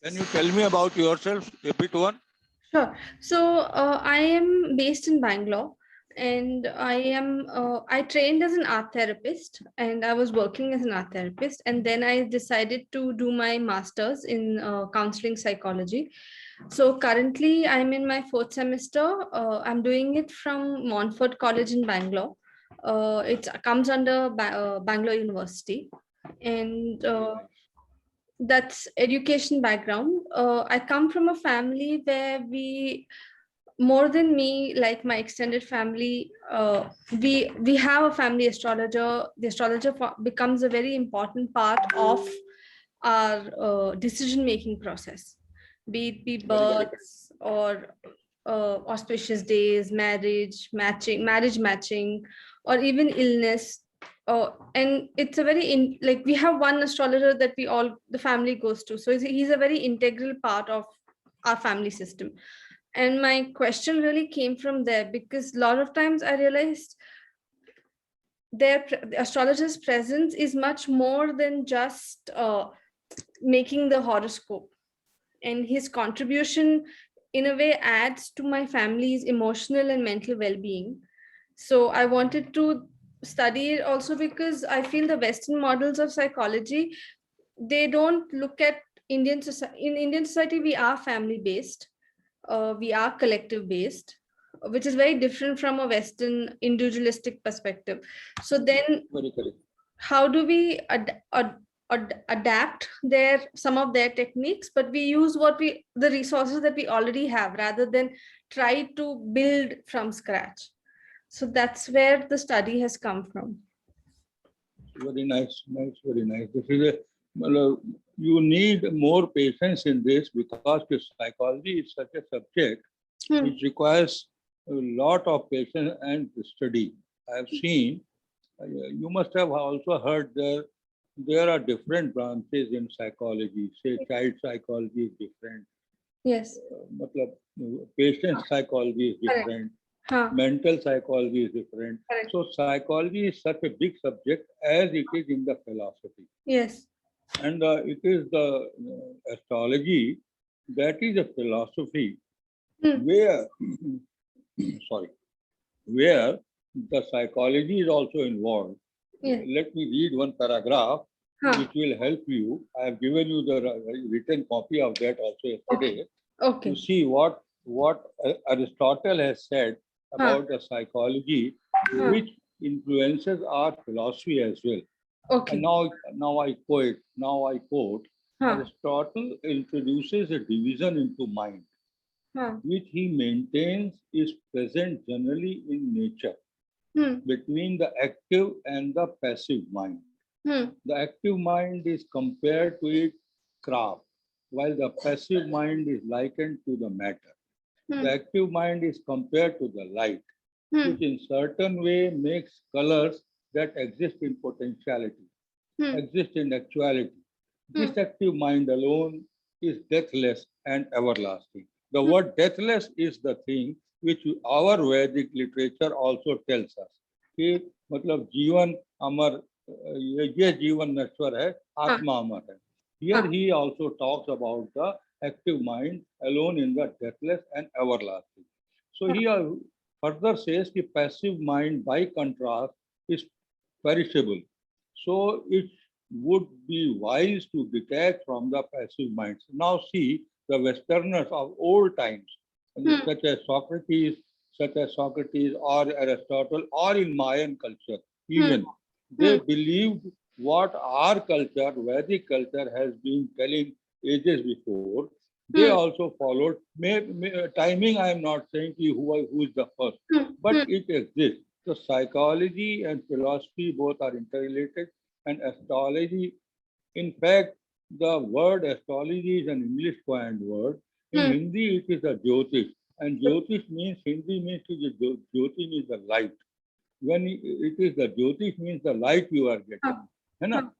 Can you tell me about yourself a bit one? Sure. So I am based in Bangalore, and I trained as an art therapist, and I was working as an art therapist, and then I decided to do my master's in counseling psychology. So currently, I'm in my fourth semester. I'm doing it from Montfort College in Bangalore. It comes under Bangalore University, and Very nice. that's education background. I come from a family where we, more than me, like my extended family, we have a family astrologer. The astrologer becomes a very important part of our decision making process, be it be Very good. births or auspicious days, marriage matching, or even illness. And it's a like we have one astrologer that we all the family goes to, so he's a very integral part of our family system. And my question really came from there, because a lot of times I realized the astrologer's presence is much more than just making the horoscope, and his contribution in a way adds to my family's emotional and mental well-being. So I wanted to study it also because I feel the Western models of psychology, they don't look at Indian society. In Indian society, we are family based, we are collective based, which is very different from a Western individualistic perspective. So then Very correct. how do we adapt some of their techniques, but we use the resources that we already have, rather than try to build from scratch. So that's where the study has come from. Very nice. Nice. Very nice. This is a, well, you need more patience in this because the psychology is such a subject which requires a lot of patience and study. I have seen, you must have also heard there are different branches in psychology. Say child psychology is different. Yes. Matlab, patient psychology is Correct. different. Mental psychology is different. Correct. So psychology is such a big subject as it is in the philosophy. Yes. And it is the astrology that is a philosophy where, sorry, where the psychology is also involved. Yeah. Let me read one paragraph which will help you. I have given you the written copy of that also yesterday. Okay. To see what Aristotle has said about the psychology, which influences our philosophy as well. Okay. And now I quote, Aristotle introduces a division into mind, which he maintains is present generally in nature between the active and the passive mind. The active mind is compared to its craft, while the passive mind is likened to the matter. The active mind is compared to the light, which in certain way makes colors that exist in potentiality, exist in actuality. This active mind alone is deathless and everlasting. The word deathless is the thing which our Vedic literature also tells us. कि मतलब जीवन अमर ये जीवन नश्वर है आत्मा अमर है. Here he also talks about the active mind alone in the deathless and everlasting. So he further says the passive mind by contrast is perishable. So it would be wise to detach from the passive minds. Now see the Westerners of old times, such as Socrates or Aristotle or in Mayan culture, even they believed what our culture, Vedic culture, has been telling ages before. They also followed. Timing, I am not saying who is the first, but it exists. So psychology and philosophy both are interrelated, and astrology. In fact, the word astrology is an English coined word. In Hindi, it is a Jyotish, and Jyotish means Hindi means Jyoti means the light. When it is the Jyotish means the light you are getting.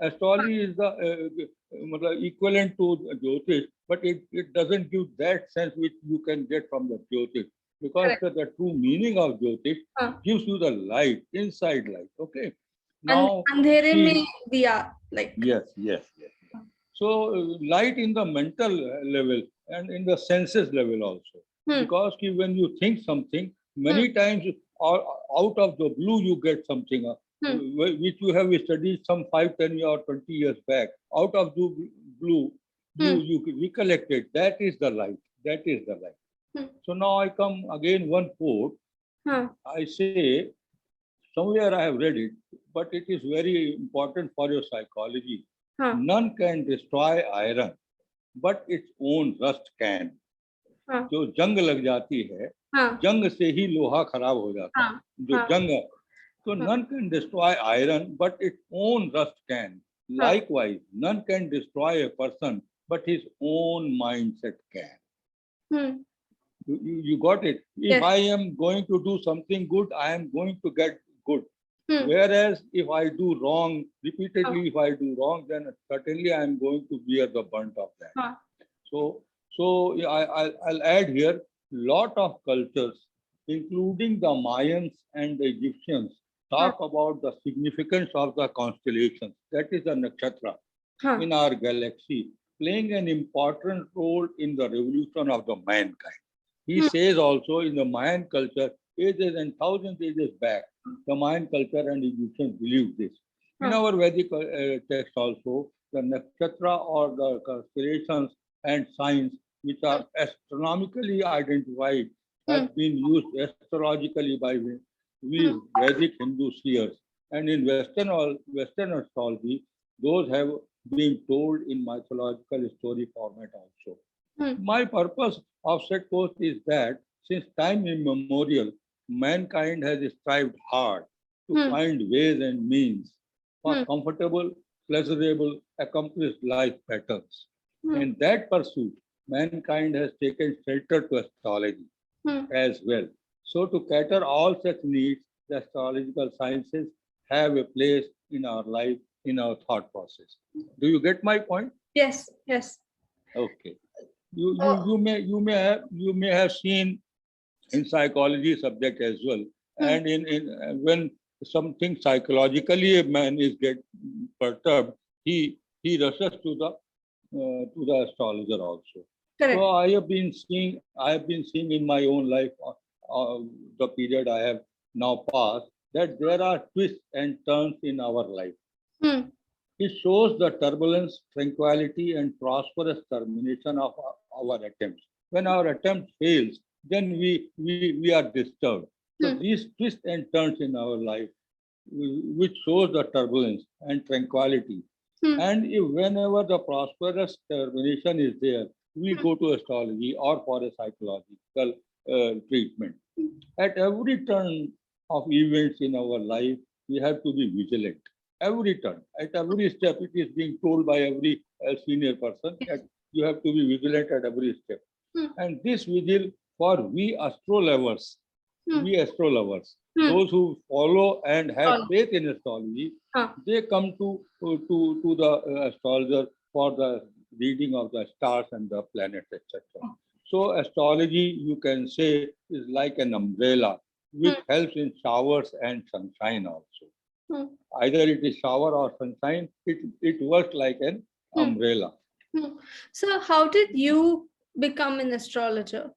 Astrology is the equivalent to Jyotish, but it doesn't give that sense which you can get from the Jyotish, because the true meaning of Jyotish gives you the light, inside light. Okay. Now, andhere mein diya, like. yes. So light in the mental level and in the senses level also. Because when you think something, many times out of the blue you get something which you have studied some 5, 10 or 20 years back. Out of the blue, you recollect it. That is the light. That is the light. So now I come again one quote. I say, somewhere I have read it, but it is very important for your psychology. None can destroy iron, but its own rust can. जो जंग लग जाती है, जंग से ही लोहा खराब हो जाता है. जो जंग है, so none can destroy iron, but its own rust can. Likewise, none can destroy a person, but his own mindset can. You got it. If I am going to do something good, I am going to get good. Whereas if I do wrong, repeatedly, if I do wrong, then certainly I am going to bear the brunt of that. So I'll add here, lot of cultures, including the Mayans and the Egyptians, talk about the significance of the constellations. That is the nakshatra in our galaxy, playing an important role in the revolution of the mankind. He says also in the Mayan culture, ages and thousands ages back, the Mayan culture and Egyptians believed this. In our Vedic text also, the nakshatra or the constellations and signs which are astronomically identified have been used astrologically by we Vedic Hindu seers. And in Western astrology, those have been told in mythological story format also. My purpose of set post is that since time immemorial, mankind has strived hard to find ways and means for comfortable, pleasurable, accomplished life patterns. In that pursuit, mankind has taken shelter to astrology as well. So to cater all such needs, the astrological sciences have a place in our life, in our thought process. Do you get my point? Yes, yes. Okay. You may have seen in psychology subject as well, and in when something psychologically a man is get perturbed, he rushes to the astrologer also. Correct. So I have been seeing in my own life the period I have now passed, that there are twists and turns in our life. It shows the turbulence, tranquility, and prosperous termination of our attempts. When our attempt fails, then we are disturbed. So these twists and turns in our life, which shows the turbulence and tranquility. And whenever the prosperous termination is there, we go to astrology or for a psychological treatment. At every turn of events in our life, we have to be vigilant. Every turn, at every step, it is being told by every senior person that you have to be vigilant at every step. And this vigil for we astrologers, those who follow and have faith in astrology, they come to the astrologer for the reading of the stars and the planets, etc. So astrology, you can say, is like an umbrella which helps in showers and sunshine also. Either it is shower or sunshine, it works like an umbrella. So how did you become an astrologer?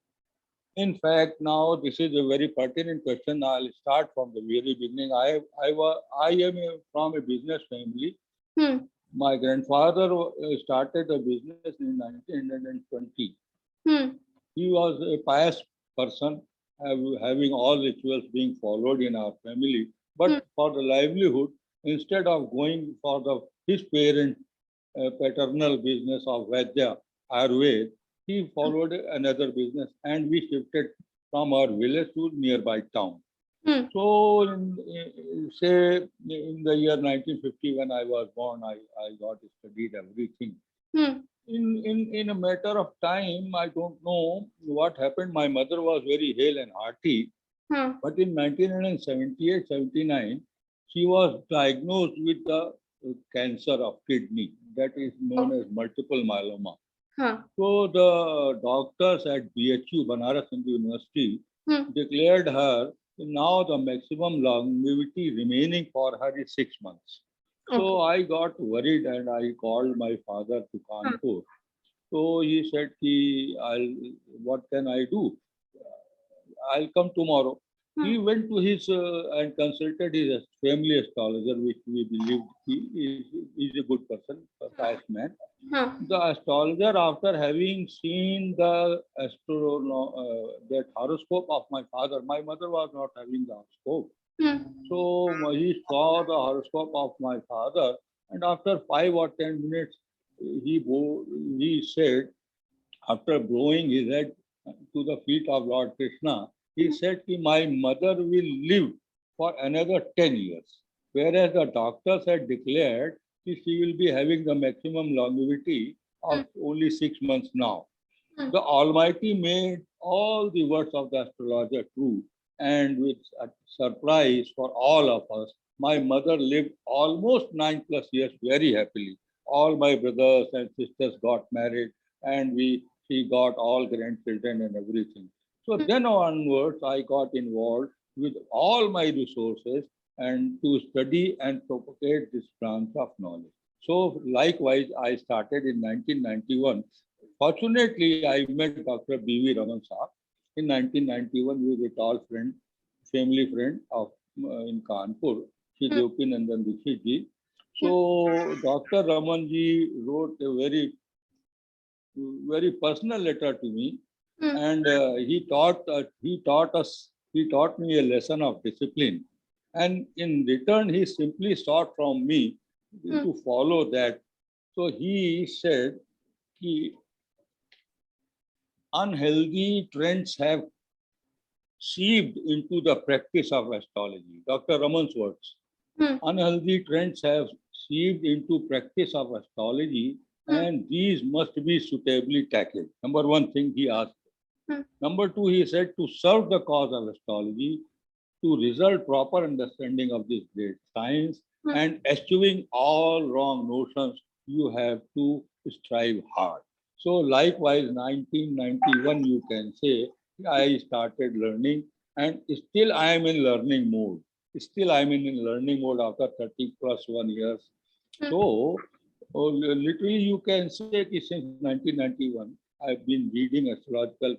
In fact, now this is a very pertinent question. I'll start from the very beginning. I am from a business family. My grandfather started a business in 1920. He was a pious person, having all rituals being followed in our family. But for the livelihood, instead of going for his parent paternal business of Vaidya, Ayurveda, he followed another business, and we shifted from our village to nearby town. So, say in the year 1950, when I was born, I got studied everything. In a matter of time, I don't know what happened. My mother was very hale and hearty. But in 1978-79, she was diagnosed with the cancer of kidney, that is known as multiple myeloma. So the doctors at BHU, Banaras Hindu University, declared her now the maximum longevity remaining for her is 6 months. So I got worried and I called my father to Kanpur. So he said, what can I do? I'll come tomorrow. He went to his and consulted his family astrologer, which we believed he is a good person, a pious man. The astrologer, after having seen that horoscope of my mother was not having the horoscope. So he saw the horoscope of my father, and after 5 or 10 minutes, he said, after blowing his head to the feet of Lord Krishna, he said, my mother will live for another 10 years. Whereas the doctors had declared that she will be having the maximum longevity of only 6 months now. The Almighty made all the words of the astrologer true, and with a surprise for all of us, my mother lived almost 9+ years very happily. All my brothers and sisters got married, and she got all grandchildren and everything. So then onwards, I got involved with all my resources and to study and propagate this branch of knowledge. So likewise, I started in 1991. Fortunately, I met Dr. B.V. Raman Saab. In 1991, we were a tall friend, family friend of in Kanpur, Shri Devki Nandan Dixit ji. So Dr. Raman ji wrote a very personal letter to me, and he taught me a lesson of discipline, and in return he simply sought from me to follow that. So he said, unhealthy trends have seeped into the practice of astrology. Dr. Raman's words. Unhealthy trends have seeped into practice of astrology, and these must be suitably tackled. Number one thing he asked. Number two, he said, to serve the cause of astrology, to result proper understanding of this great science, and eschewing all wrong notions, you have to strive hard. So likewise, 1991, you can say, I started learning, and still I am in learning mode. Still I am in learning mode after 30+1 years. So literally you can say that since 1991, I've been reading astrological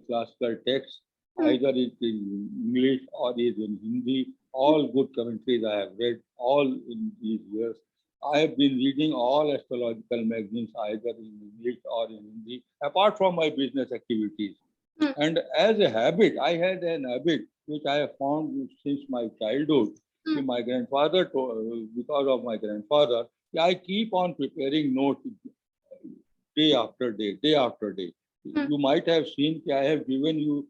classical texts, either it is in English or is in Hindi. All good commentaries I have read all in these years. I have been reading all astrological magazines either in English or in Hindi, apart from my business activities. And as a habit, I had an habit which I have found since my childhood. My grandfather, because of my grandfather, I keep on preparing notes day after day, day after day. You might have seen I have given you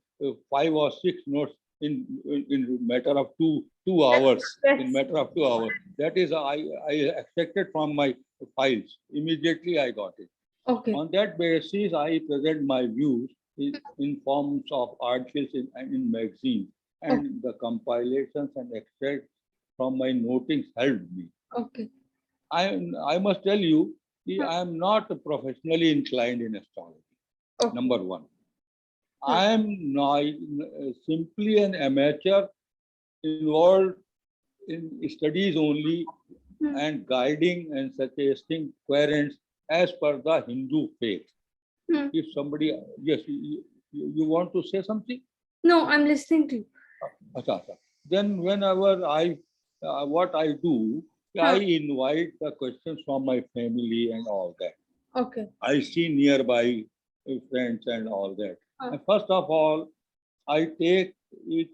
5 or 6 notes in matter of two hours. In matter of 2 hours, that is I extracted from my files. Immediately I got it. On that basis, I present my views in forms of articles in magazines, and the compilations and extracts from my notings helped me. I must tell you, I am not professionally inclined in astrology. Number one, I am not, simply an amateur involved in studies only and guiding and suggesting parents as per the Hindu faith. If somebody, yes, you want to say something? No, I'm listening to you. Then whenever what I do, I invite the questions from my family and all that. I see nearby friends and all that. And first of all, I take it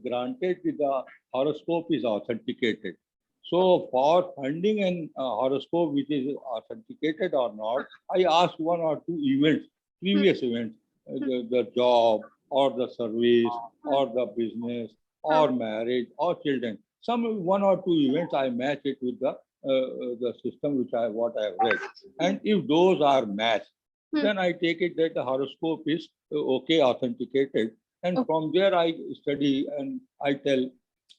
granted that the horoscope is authenticated. So for finding an horoscope which is authenticated or not, I ask 1 or 2 events, previous events, the job or the service or the business or marriage or children. Some 1 or 2 events I match it with the system what I have read. And if those are matched, then I take it that the horoscope is okay, authenticated. And from there I study and I tell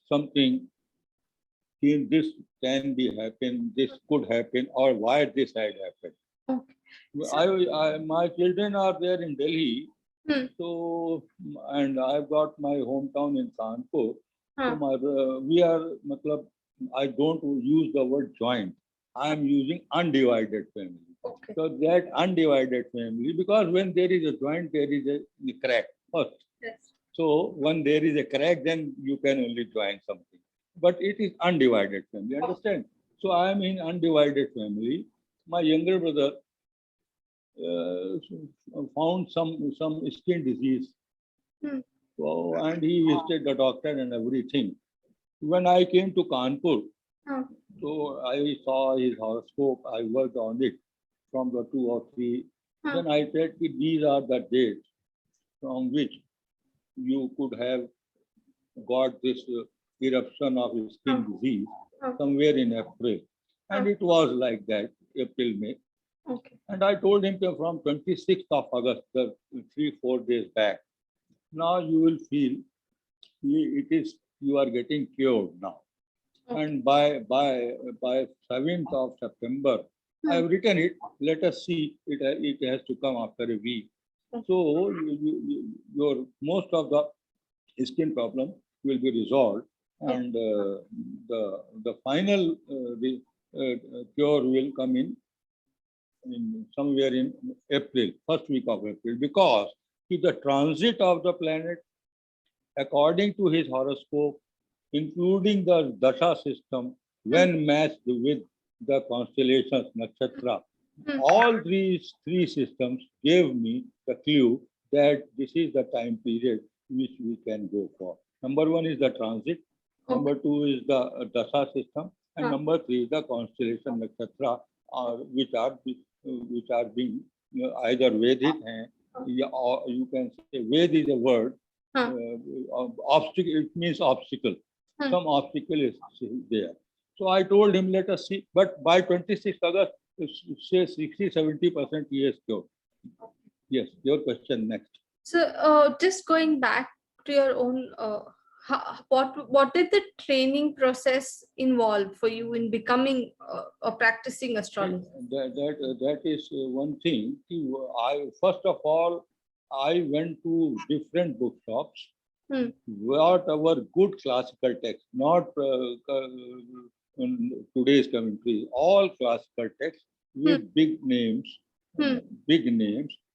something, this can be happen, this could happen, or why this had happened. My children are there in Delhi, so and I've got my hometown in Kanpur. So we are, I don't use the word joint. I am using undivided family. Okay. So that undivided family, because when there is a joint, there is a crack first. Yes. So when there is a crack, then you can only join something. But it is undivided family, understand? So I am in undivided family. My younger brother found some skin disease. So, and he visited the doctor and everything. When I came to Kanpur, so I saw his horoscope, I worked on it from the 2 or 3. Then I said, these are the dates from which you could have got this eruption of skin disease somewhere in April. And it was like that, April, May. Okay. And I told him that from 26th of August, 3-4 days back, now you will feel you are getting cured now. Okay. And by 7th of September, I've written it. Let us see. It has to come after a week. So your most of the skin problem will be resolved, and the final cure will come in somewhere in April, first week of April, because the transit of the planet, according to his horoscope, including the dasha system, when matched with the constellations, nakshatra, all these three systems gave me the clue that this is the time period which we can go for. Number one is the transit, number two is the dasha system, and number three is the constellation nakshatra, which are being either Vedic, or you can say Ved is a word. Obstacle, it means obstacle. Some obstacle is there. So I told him, let us see. But by 26th August, say 60-70% he has cured. Yes, your question next. So just going back to your own, what did the training process involve for you in becoming a practicing astrologer? That is one thing. First of all, I went to different bookshops. Whatever good classical text, not today's commentary, all classical texts with big names,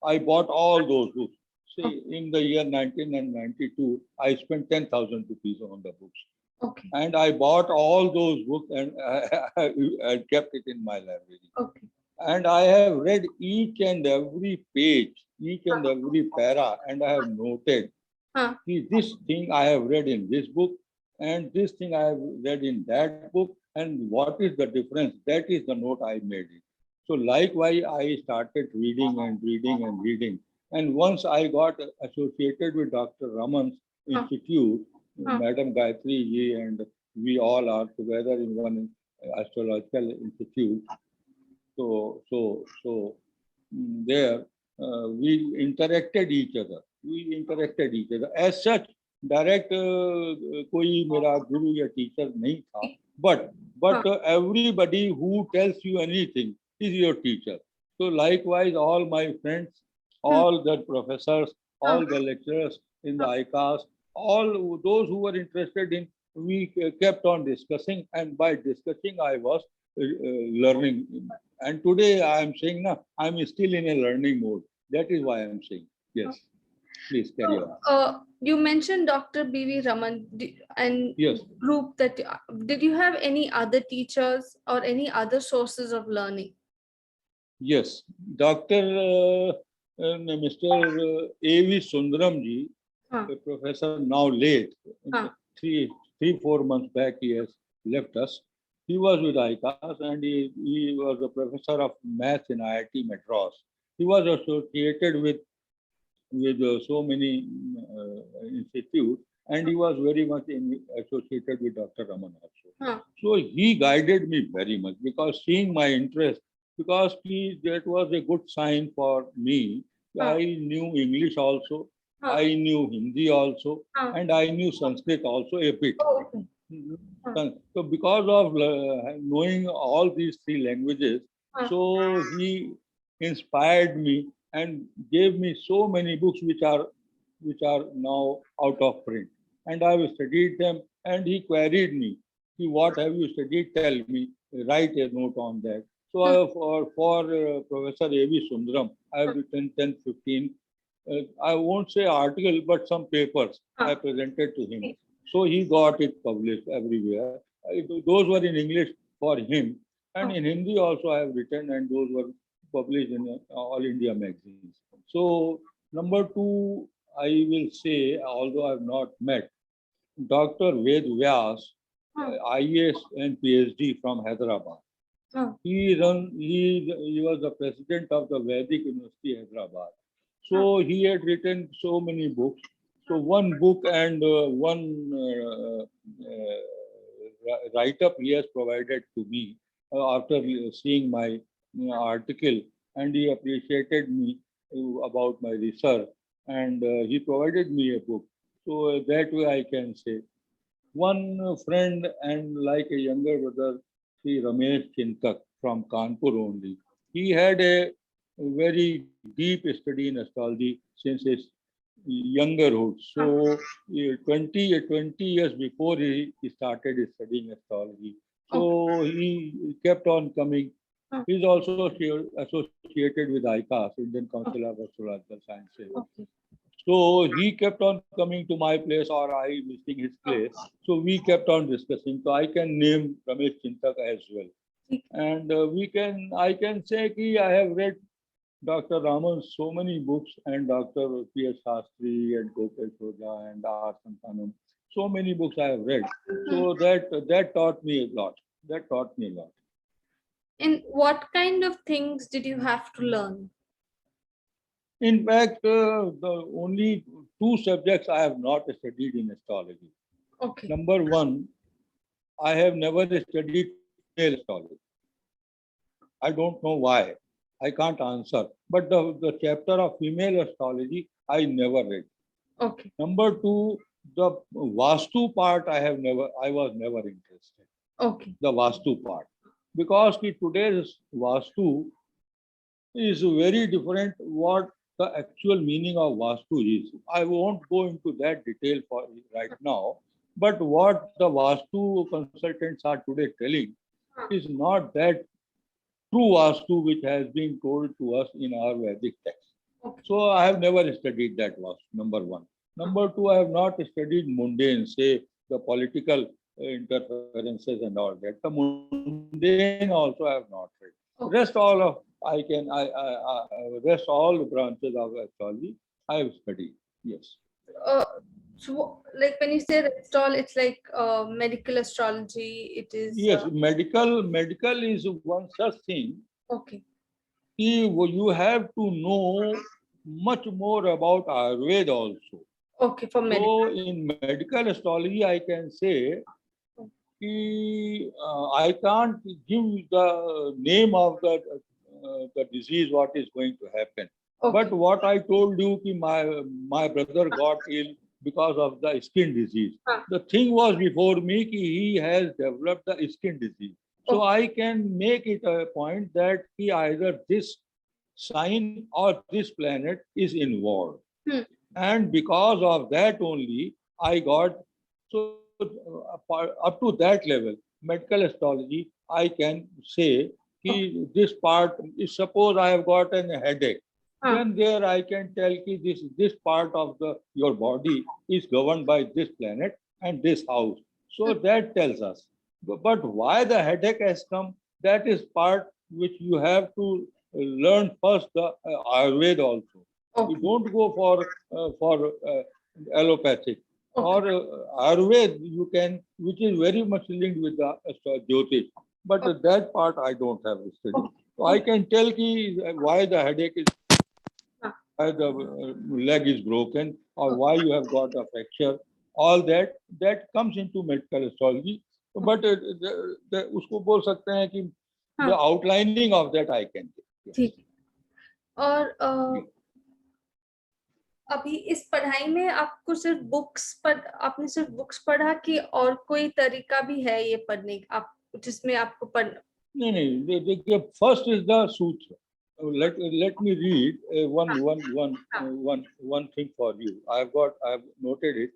I bought all those books. See, in the year 1992, I spent 10,000 rupees on the books. Okay. And I bought all those books and I kept it in my library. Okay. And I have read each and every page, each and every para, and I have noted. See, this thing I have read in this book, and this thing I have read in that book, and what is the difference? That is the note I made it. So likewise, I started reading and reading and reading. And once I got associated with Dr. Raman's institute, Madam Gayatri ji, and we all are together in one astrological institute. So there we interacted each other. As such, direct कोई मेरा guru या teacher नहीं था. But everybody who tells you anything is your teacher. So likewise, all my friends, all the professors, all the lecturers in the ICAS, all those who were interested in, we kept on discussing, and by discussing, I was learning. And today I am saying, no, I am still in a learning mode. That is why I am saying. Yes. Please carry on. You mentioned Dr. B.V. Raman and yes. group that. Did you have any other teachers or any other sources of learning? Yes. Dr. Mr. A.V. Sundaram ji, a professor now late, 3-4 months back he has left us. He was with ICAS and he was a professor of maths in IIT Madras. He was associated with so many institutes, and he was very much associated with Dr. Raman also. So he guided me very much, because seeing my interest, because that was a good sign for me. I knew English also, I knew Hindi also, and I knew Sanskrit also a bit. So because of knowing all these three languages, so he inspired me and gave me so many books which are now out of print. And I have studied them, and he queried me what have you studied? Tell me. Write a note on that. So for Professor A.V. Sundaram, I have written 10, 15. I won't say article, but some papers I presented to him. So he got it published everywhere. Those were in English for him, and in Hindi also I have written, and those were published in All India magazines. So number two, I will say, although I have not met Dr. Ved Vyas, IAS and PhD from Hyderabad. He was the president of the Vedic University, Hyderabad. So he had written so many books. So one book and one write-up he has provided to me after seeing my article, and he appreciated me about my research, and he provided me a book. So that way I can say. One friend and like a younger brother, Sri Ramesh Chintak from Kanpur only. He had a very deep study in astrology since his younger hood. So 20 years before he started studying astrology. So he kept on coming. He's also associated with ICAS, Indian Council of Astrological Sciences. So he kept on coming to my place or I visiting his place. So we kept on discussing. So I can name Ramesh Chintak as well. And I can say that I have read Dr. Raman's so many books and Dr. P.S. Shastri and Gopal Soja and R. Santanam. So many books I have read. So that taught me a lot. That taught me a lot. And what kind of things did you have to learn? In fact, the only two subjects I have not studied in astrology. Okay. Number one, I have never studied female astrology. I don't know why. I can't answer. But the chapter of female astrology, I never read. Okay. Number two, the Vastu part, I was never interested. Okay. The Vastu part. Because today's Vastu is very different what the actual meaning of Vastu is. I won't go into that detail for right now, but what the Vastu consultants are today telling is not that true Vastu which has been told to us in our Vedic text. Okay. So I have never studied that Vastu, number one. Number two, I have not studied mundane, say the political interferences and all that. The mundane also I have not read. Okay. Rest all of rest all the branches of astrology I have studied. Yes. So, like when you say restall, it's like medical astrology. It is. Yes, medical is one such thing. Okay. You have to know much more about Ayurveda also. Okay, for medical. So in medical astrology, I can say I can't give the name of the disease, what is going to happen. Okay. But what I told you, my brother got ill because of the skin disease. The thing was before me, he has developed the skin disease. So I can make it a point that either this sign or this planet is involved. And because of that only, I got, so up to that level, medical astrology, I can say this part, suppose I have got a headache, then there I can tell this part of your body is governed by this planet and this house. So that tells us. But why the headache has come, that is part which you have to learn first the Ayurveda also. Okay. You don't go for allopathic. Okay. Or Ayurveda you can, which is very much linked with the Jyotish. But that part I don't have studied. Okay. So I can tell why the headache is, why the leg is broken, or why you have got a fracture. All that comes into medical astrology. But उसको बोल सकते हैं कि the outlining of that I can do. ठीक. और अभी इस पढ़ाई में आपको सिर्फ आपने सिर्फ बुक्स पढ़ा कि और कोई तरीका भी है ये पढ़ने आप जिसमें आपको पढ़ना? नहीं, first is the sutra. Let me read one thing for you. I have noted it.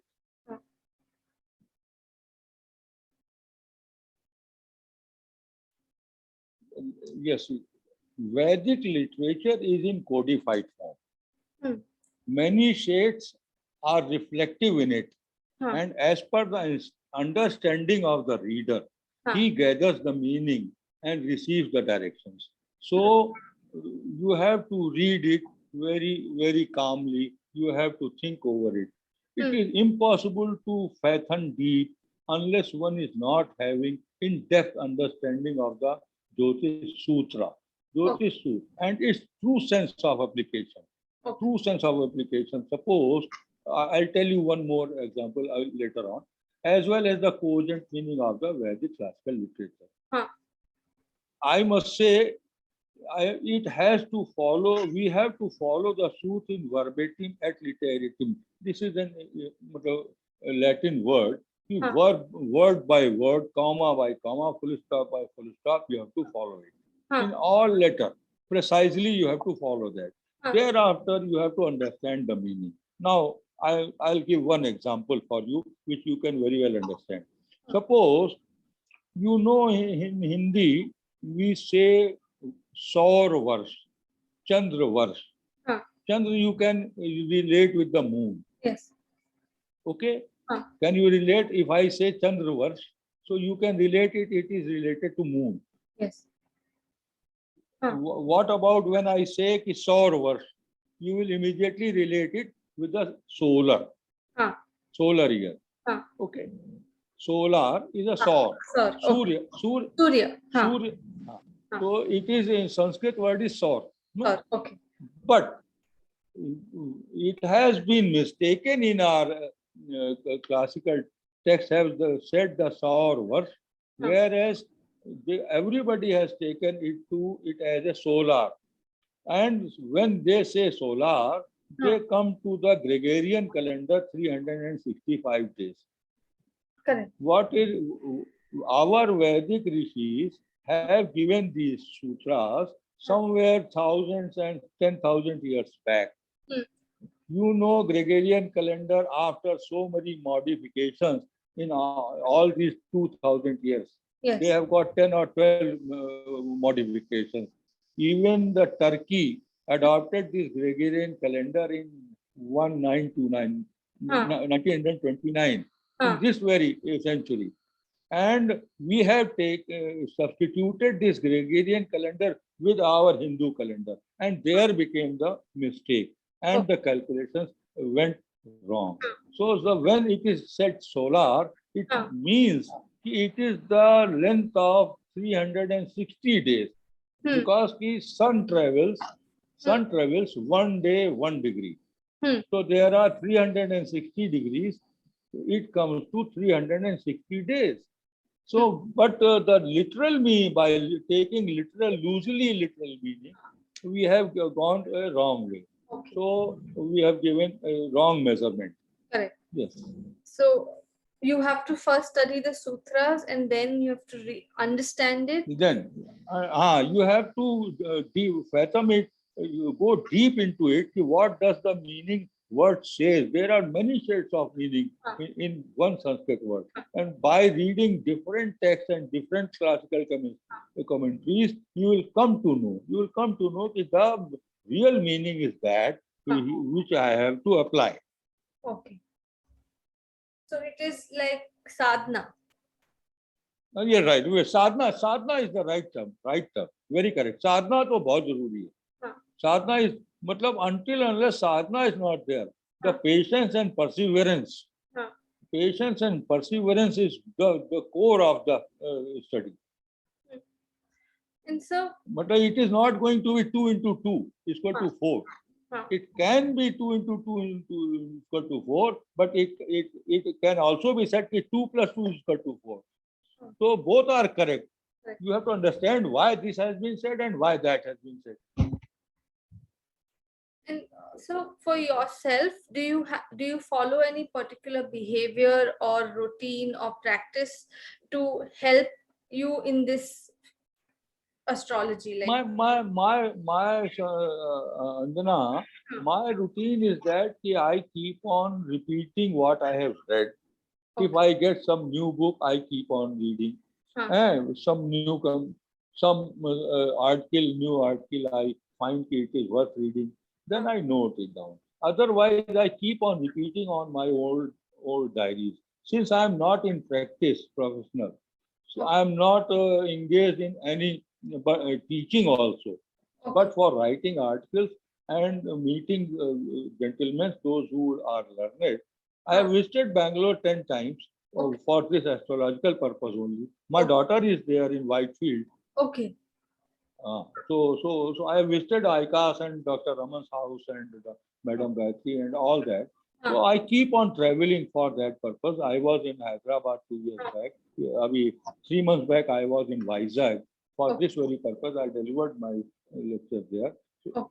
Yes, Vedic literature is in codified form. Hmm. Many shades are reflective in it, Huh. and as per the understanding of the reader, he gathers the meaning and receives the directions. So you have to read it very, very calmly. You have to think over it. It is impossible to fathom deep unless one is not having in-depth understanding of the Jyotish Sutra, Jyotish Sutra, and its true sense of application. True sense of application. Suppose I'll tell you one more example later on, as well as the cogent meaning of the Vedic classical literature. I must say, it has to follow, we have to follow the suit in verbatim et literatim. This is a Latin word. Word by word, comma by comma, full stop by full stop, you have to follow it. In all letter, precisely you have to follow that. Thereafter, you have to understand the meaning. Now, I'll give one example for you, which you can very well understand. Suppose, you know, in Hindi, we say Saur Varsh, Chandra Varsh. Chandra, you can relate with the moon. Yes. Okay? Can you relate if I say Chandra Varsh? So you can relate it, it is related to moon. Yes. What about when I say ki Saur Varsh? You will immediately relate it with the solar. Solar year. Okay. Solar is a Saur. Surya. Surya. Surya. So it is in Sanskrit word is Saur. No? Okay. But it has been mistaken in our classical texts have said the Saur verse, whereas everybody has taken it as a solar. And when they say solar, they come to the Gregorian calendar 365 days. Correct. What is our Vedic rishis have given these sutras somewhere thousands and 10,000 years back. You know, Gregorian calendar, after so many modifications in all these 2,000 years, they have got 10 or 12 modifications. Even the Turkey adopted this Gregorian calendar in 1929, 1929, in this very century. And we have substituted this Gregorian calendar with our Hindu calendar, and there became the mistake, and the calculations went wrong. So when it is said solar, it means it is the length of 360 days, because the sun travels 1 day 1 degree. So there are 360 degrees. It comes to 360 days. So, but the literal meaning, by taking loosely literal meaning, we have gone a wrong way. So we have given a wrong measurement. Correct. Yes. So you have to first study the sutras and then you have to understand it. Then you have to fathom it. You go deep into it. What does the meaning word says? There are many shades of meaning in one Sanskrit word. And by reading different texts and different classical commentaries, you will come to know. You will come to know that the real meaning is that which I have to apply. Okay. So it is like sadhana. Yeah, right. Sadhana is the right term. Very correct. Sadhana तो बहुत जरूरी है. Sadhana is मतलब until unless sadhana is not there, the patience and perseverance. Patience and perseverance is the core of the study. And so, but it is not going to be 2 into 2 is equal to 4. It can be 2 into 2 into equal to 4, but it can also be said that 2 plus 2 is equal to 4. So both are correct. You have to understand why this has been said and why that has been said. And so for yourself, do you follow any particular behavior or routine or practice to help you in this astrology? Like Anjana, my routine is that I keep on repeating what I have read. If I get some new book, I keep on reading. Some new some article, new article, I find it is worth reading, then I note it down. Otherwise, I keep on repeating on my old diaries. Since I am not in practice professional, so I am not engaged in any teaching also, but for writing articles and meeting gentlemen, those who are learned. I have visited Bangalore 10 times for this astrological purpose only. My daughter is there in Whitefield. Okay. So I visited ICAS and Dr. Raman's house and Madam Gayatri and all that. So I keep on traveling for that purpose. I was in Hyderabad 2 years back. 3 months back, I was in Vizag for this very purpose. I delivered my lecture there.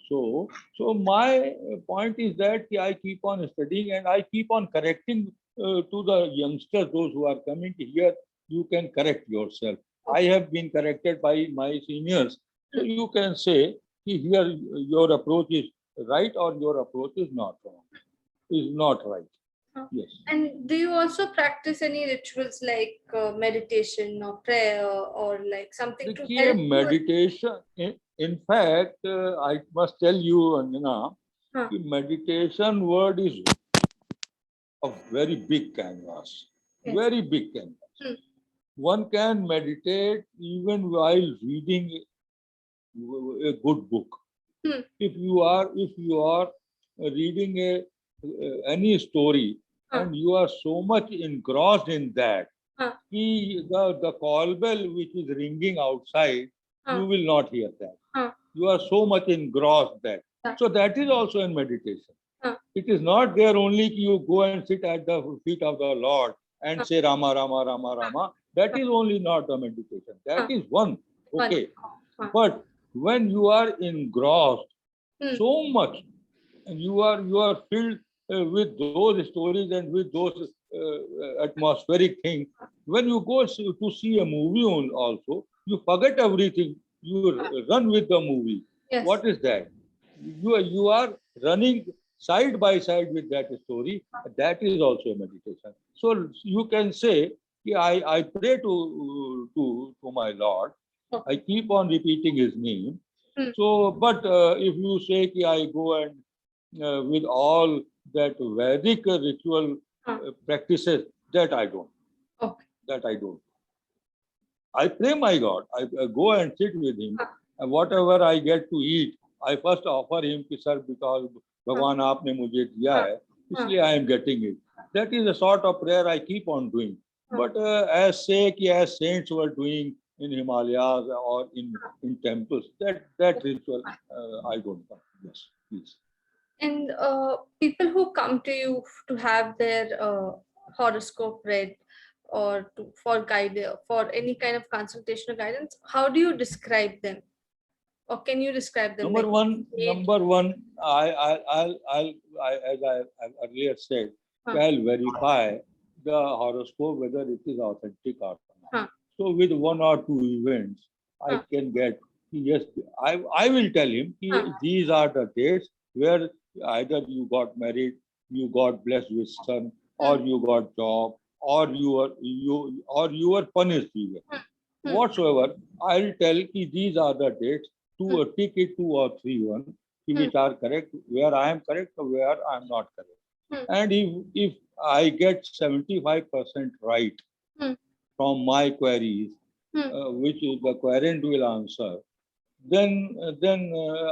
So my point is that I keep on studying and I keep on correcting to the youngsters, those who are coming here. You can correct yourself. I have been corrected by my seniors. So you can say, here your approach is right or your approach is not wrong, is not right. Yes. And do you also practice any rituals like meditation or prayer or like something to help meditation? In fact, I must tell you, Anjana, meditation word is a very big canvas. Yes. Very big canvas. One can meditate even while reading a good book. If you are reading any story and you are so much engrossed in that, the call bell which is ringing outside, you will not hear that. You are so much engrossed that. So that is also in meditation. It is not there only you go and sit at the feet of the Lord and say Rama, Rama, Rama, Rama. That is only not the meditation. That is one. Okay. But when you are engrossed so much and you are filled with those stories and with those atmospheric things, when you go to see a movie also, you forget everything. You run with the movie. Yes. What is that? You are running side by side with that story. That is also a meditation. So you can say, I pray to my Lord. I keep on repeating his name. So, but if you say I go and with all that Vedic ritual practices, that I don't. Okay. That I don't. I pray my God. I go and sit with him. And whatever I get to eat, I first offer him, sir, because Bhagwan aapne mujhe diya hai, isliye I am getting it. That is a sort of prayer I keep on doing. But as saints were doing in Himalayas or in temples, that ritual I don't know. Yes, please. And people who come to you to have their horoscope read or for any kind of consultation or guidance, how do you describe them? Or can you describe them? Number one, I'll as I earlier said, I'll verify the horoscope whether it is authentic or not. So with one or two events, I can get, yes, I will tell him these are the dates where either you got married, you got blessed with son, or you got job, or you were punished even. Whatsoever, I'll tell these are the dates. Tick it 2 or 3 1, which are correct, where I am correct or where I am not correct. And if I get 75% right from my queries, which the querent will answer, then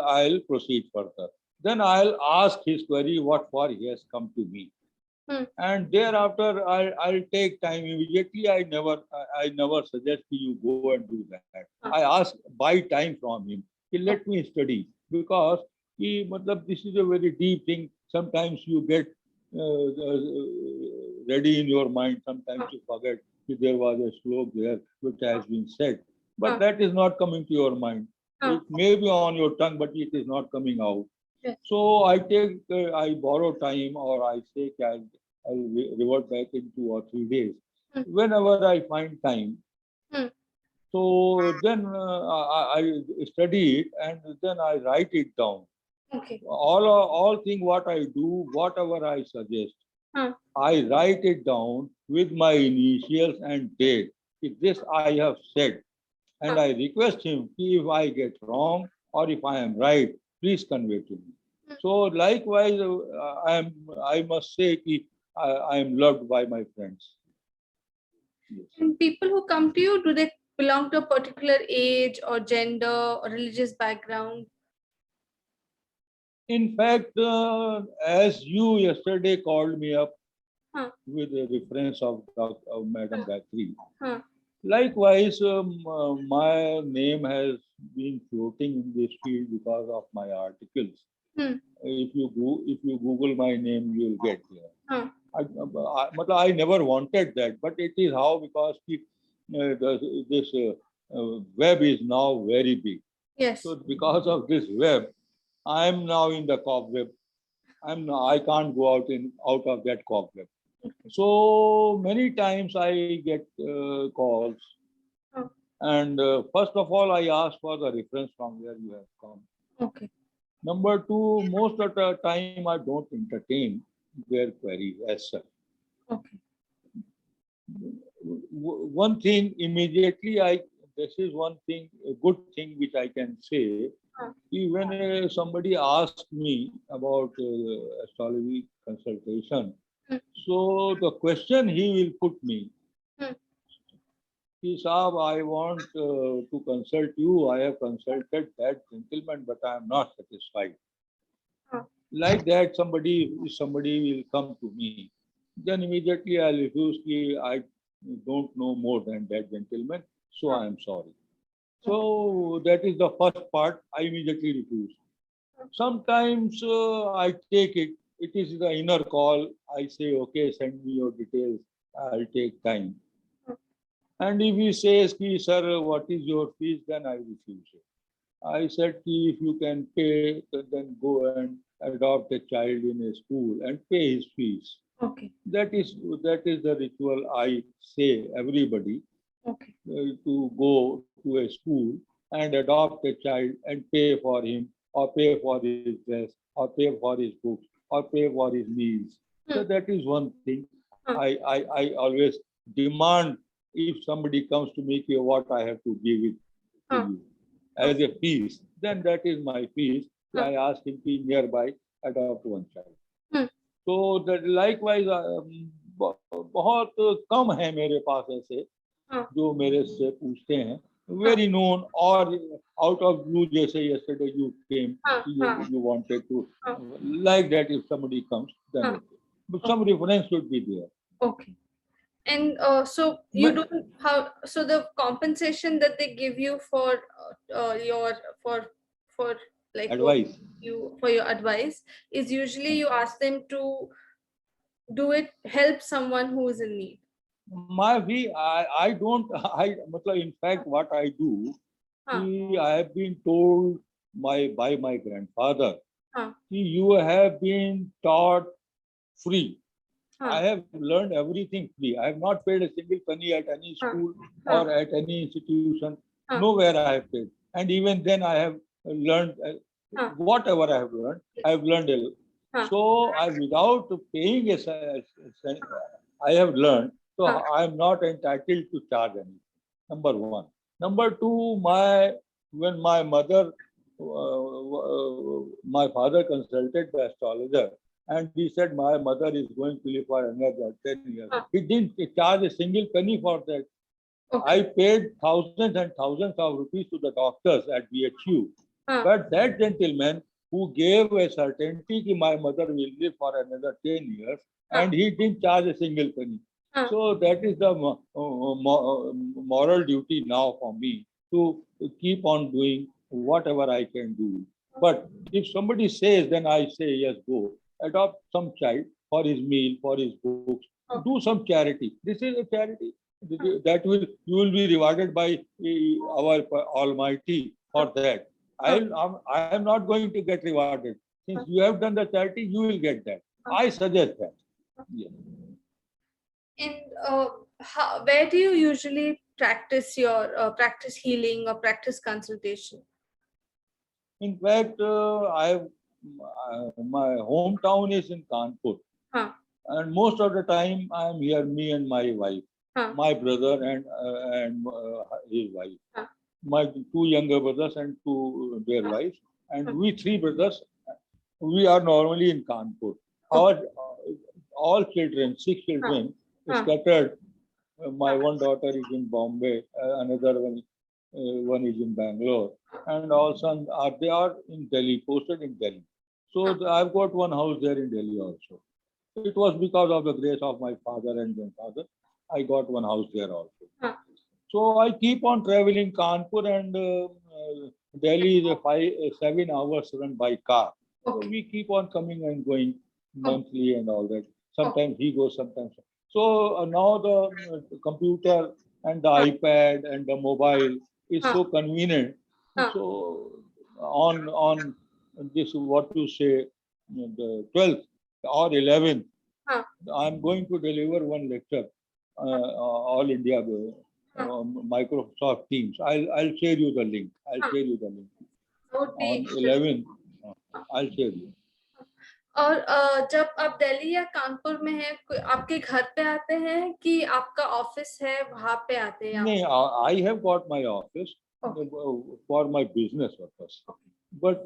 I'll proceed further. Then I'll ask his query what for he has come to me. And thereafter I'll take time immediately. I never suggest you go and do that. I ask buy time from him. He let me study because this is a very deep thing. Sometimes you get ready in your mind. Sometimes you forget if there was a slok there which has been said, but that is not coming to your mind. It may be on your tongue, but it is not coming out. So I borrow time, or I say I'll revert back in 2 or 3 days. Whenever I find time. So then I study it and then I write it down. Okay. All thing what I do, whatever I suggest, I write it down with my initials and date. If this I have said, and I request him, if I get wrong or if I am right, please convey to me. So likewise, I must say that I am loved by my friends. Yes. And people who come to you, do they belong to a particular age or gender or religious background? In fact, as you yesterday called me up with a reference of Madam Gayatri, likewise, my name has been floating in this field because of my articles. If you Google my name, you will get there. I never wanted that, but it is how, because this web is now very big. Yes. So because of this web, I am now in the cobweb. I can't go out of that cobweb. So many times I get calls, and first of all I ask for the reference from where you have come. Okay. Number two, most of the time I don't entertain their queries as such. Okay. One thing immediately this is one thing, a good thing which I can say. When somebody asks me about astrology consultation, so the question he will put me, Saab, I want to consult you. I have consulted that gentleman, but I am not satisfied. Like that, somebody will come to me. Then immediately I'll refuse. I don't know more than that gentleman, so I am sorry. So that is the first part. I immediately refuse. Sometimes I take it. It is the inner call. I say, okay, send me your details. I'll take time. And if he says, sir, what is your fees? Then I refuse it. I said, if you can pay, then go and adopt a child in a school and pay his fees. Okay. That is the ritual I say everybody. Okay. To go to a school and adopt a child and pay for him, or pay for his dress, or pay for his books, or pay for his meals. So that is one thing. I always demand, if somebody comes to me, what I have to give it to you as a fees, then that is my fees. I ask him to nearby adopt one child. So that likewise बहुत कम है मेरे पास ऐसे जो मेरे से पूछते हैं, very known, or out of blue, जैसे yesterday you came, you wanted to, like that. If somebody comes, then okay. But some reference should be there. Okay. And so you don't so the compensation that they give you for your for like advice, for your advice is usually you ask them to do it, help someone who is in need. I don't, in fact, what I do, I have been told by my grandfather, you have been taught free. I have learned everything free. I have not paid a single penny at any school or at any institution. Nowhere I have paid. And even then I have learned whatever I have learned. I have learned a lot. So without paying I have learned. So I am not entitled to charge anything. Number one. Number two, when my mother, my father consulted the astrologer, and he said my mother is going to live for another 10 years. He didn't charge a single penny for that. Okay. I paid thousands and thousands of rupees to the doctors at BHU. But that gentleman who gave a certainty that my mother will live for another 10 years, and he didn't charge a single penny. So that is the moral duty now for me to keep on doing whatever I can do. But if somebody says, then I say, yes, go. Adopt some child for his meal, for his books. Do some charity. This is a charity. That you will be rewarded by our Almighty for that. I am not going to get rewarded. Since you have done the charity, you will get that. I suggest that. Yeah. And where do you usually practice your practice healing or practice consultation? In fact, my hometown is in Kanpur, and most of the time I am here, me and my wife, my brother and his wife. my two younger brothers and two their wives, and we three brothers, we are normally in Kanpur. Our all children, six children, scattered. My one daughter is in Bombay, another one is in Bangalore, and all sons are they are in Delhi, posted in Delhi. So I've got one house there in Delhi also. It was because of the grace of my father and grandfather, I got one house there also. So I keep on traveling Kanpur and Delhi is a 7 hours run by car. So we keep on coming and going monthly and all that. Sometimes he goes, sometimes. So now the computer and the iPad and the mobile is so convenient. So on this, what you say, the 12th or 11th, I'm going to deliver one lecture, All India Microsoft Teams. I'll share you the link. I'll share you the link. On 11th, I'll share you. और जब आप दिल्ली या कानपुर में हैं, आपके घर पे आते हैं कि आपका ऑफिस है वहां पे आते हैं? नहीं, I have got my office for my business purpose. But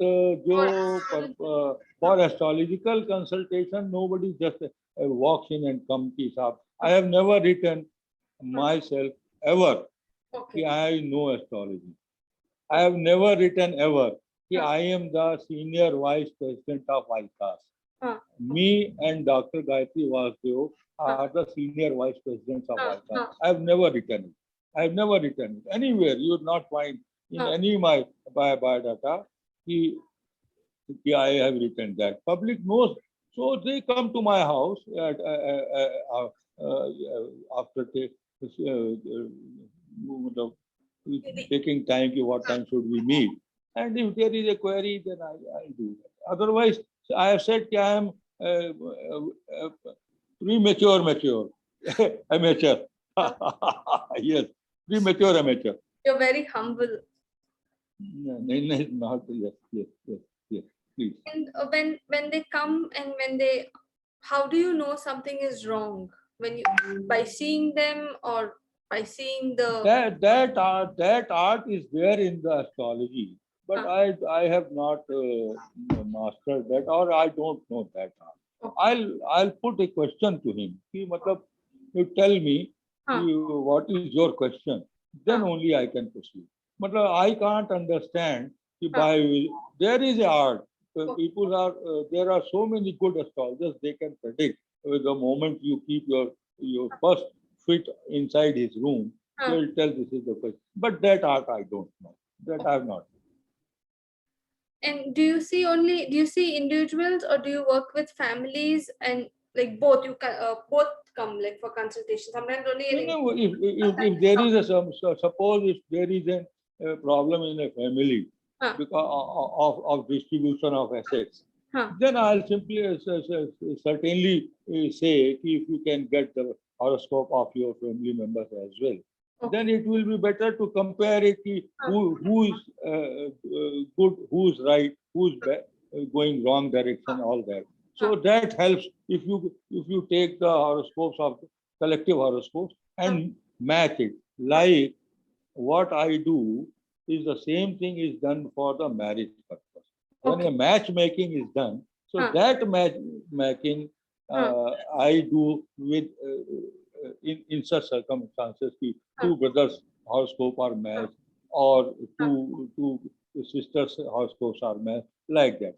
for astrological consultation, nobody just walks in and comes. I have never written myself ever that I know astrology. I have never written ever that I am the senior vice president of ICAS. Me and Dr. Gayatri Vasudev are the senior vice presidents of ICAS. I have never written it. I have never written it. Anywhere you would not find in any my biodata that I have written that. Public knows. So they come to my house after taking time, what time should we meet? And if there is a query, then I'll do that. Otherwise, I have said I am premature amateur. Yes, premature amateur. You're very humble. No, not yes. Please. And when they come and how do you know something is wrong? When you by seeing them or by seeing the that art is there in the astrology, but I have not mastered that, or I don't know that art. I'll put a question to him. You tell me what is your question, then only I can proceed. I can't understand by there is art. People are there are so many good astrologers, they can predict the moment you keep your first foot inside his room, they'll tell this is the question. But that art I don't know. That I have not. And do you see individuals or do you work with families and like both? You can both come like for consultation. Sometimes only. If there is suppose if there is a problem in a family because of distribution of assets, then I'll simply certainly say if you can get the horoscope of your family members as well. Then it will be better to compare it who is good, who's right, who's going wrong direction, all that. So that helps if you take the horoscopes of collective horoscopes and match it. Like what I do is the same thing is done for the marriage purpose. When a matchmaking is done, so that matchmaking I do with in such circumstances, two brothers' horoscope are matched, or two sisters' horoscopes are matched, like that.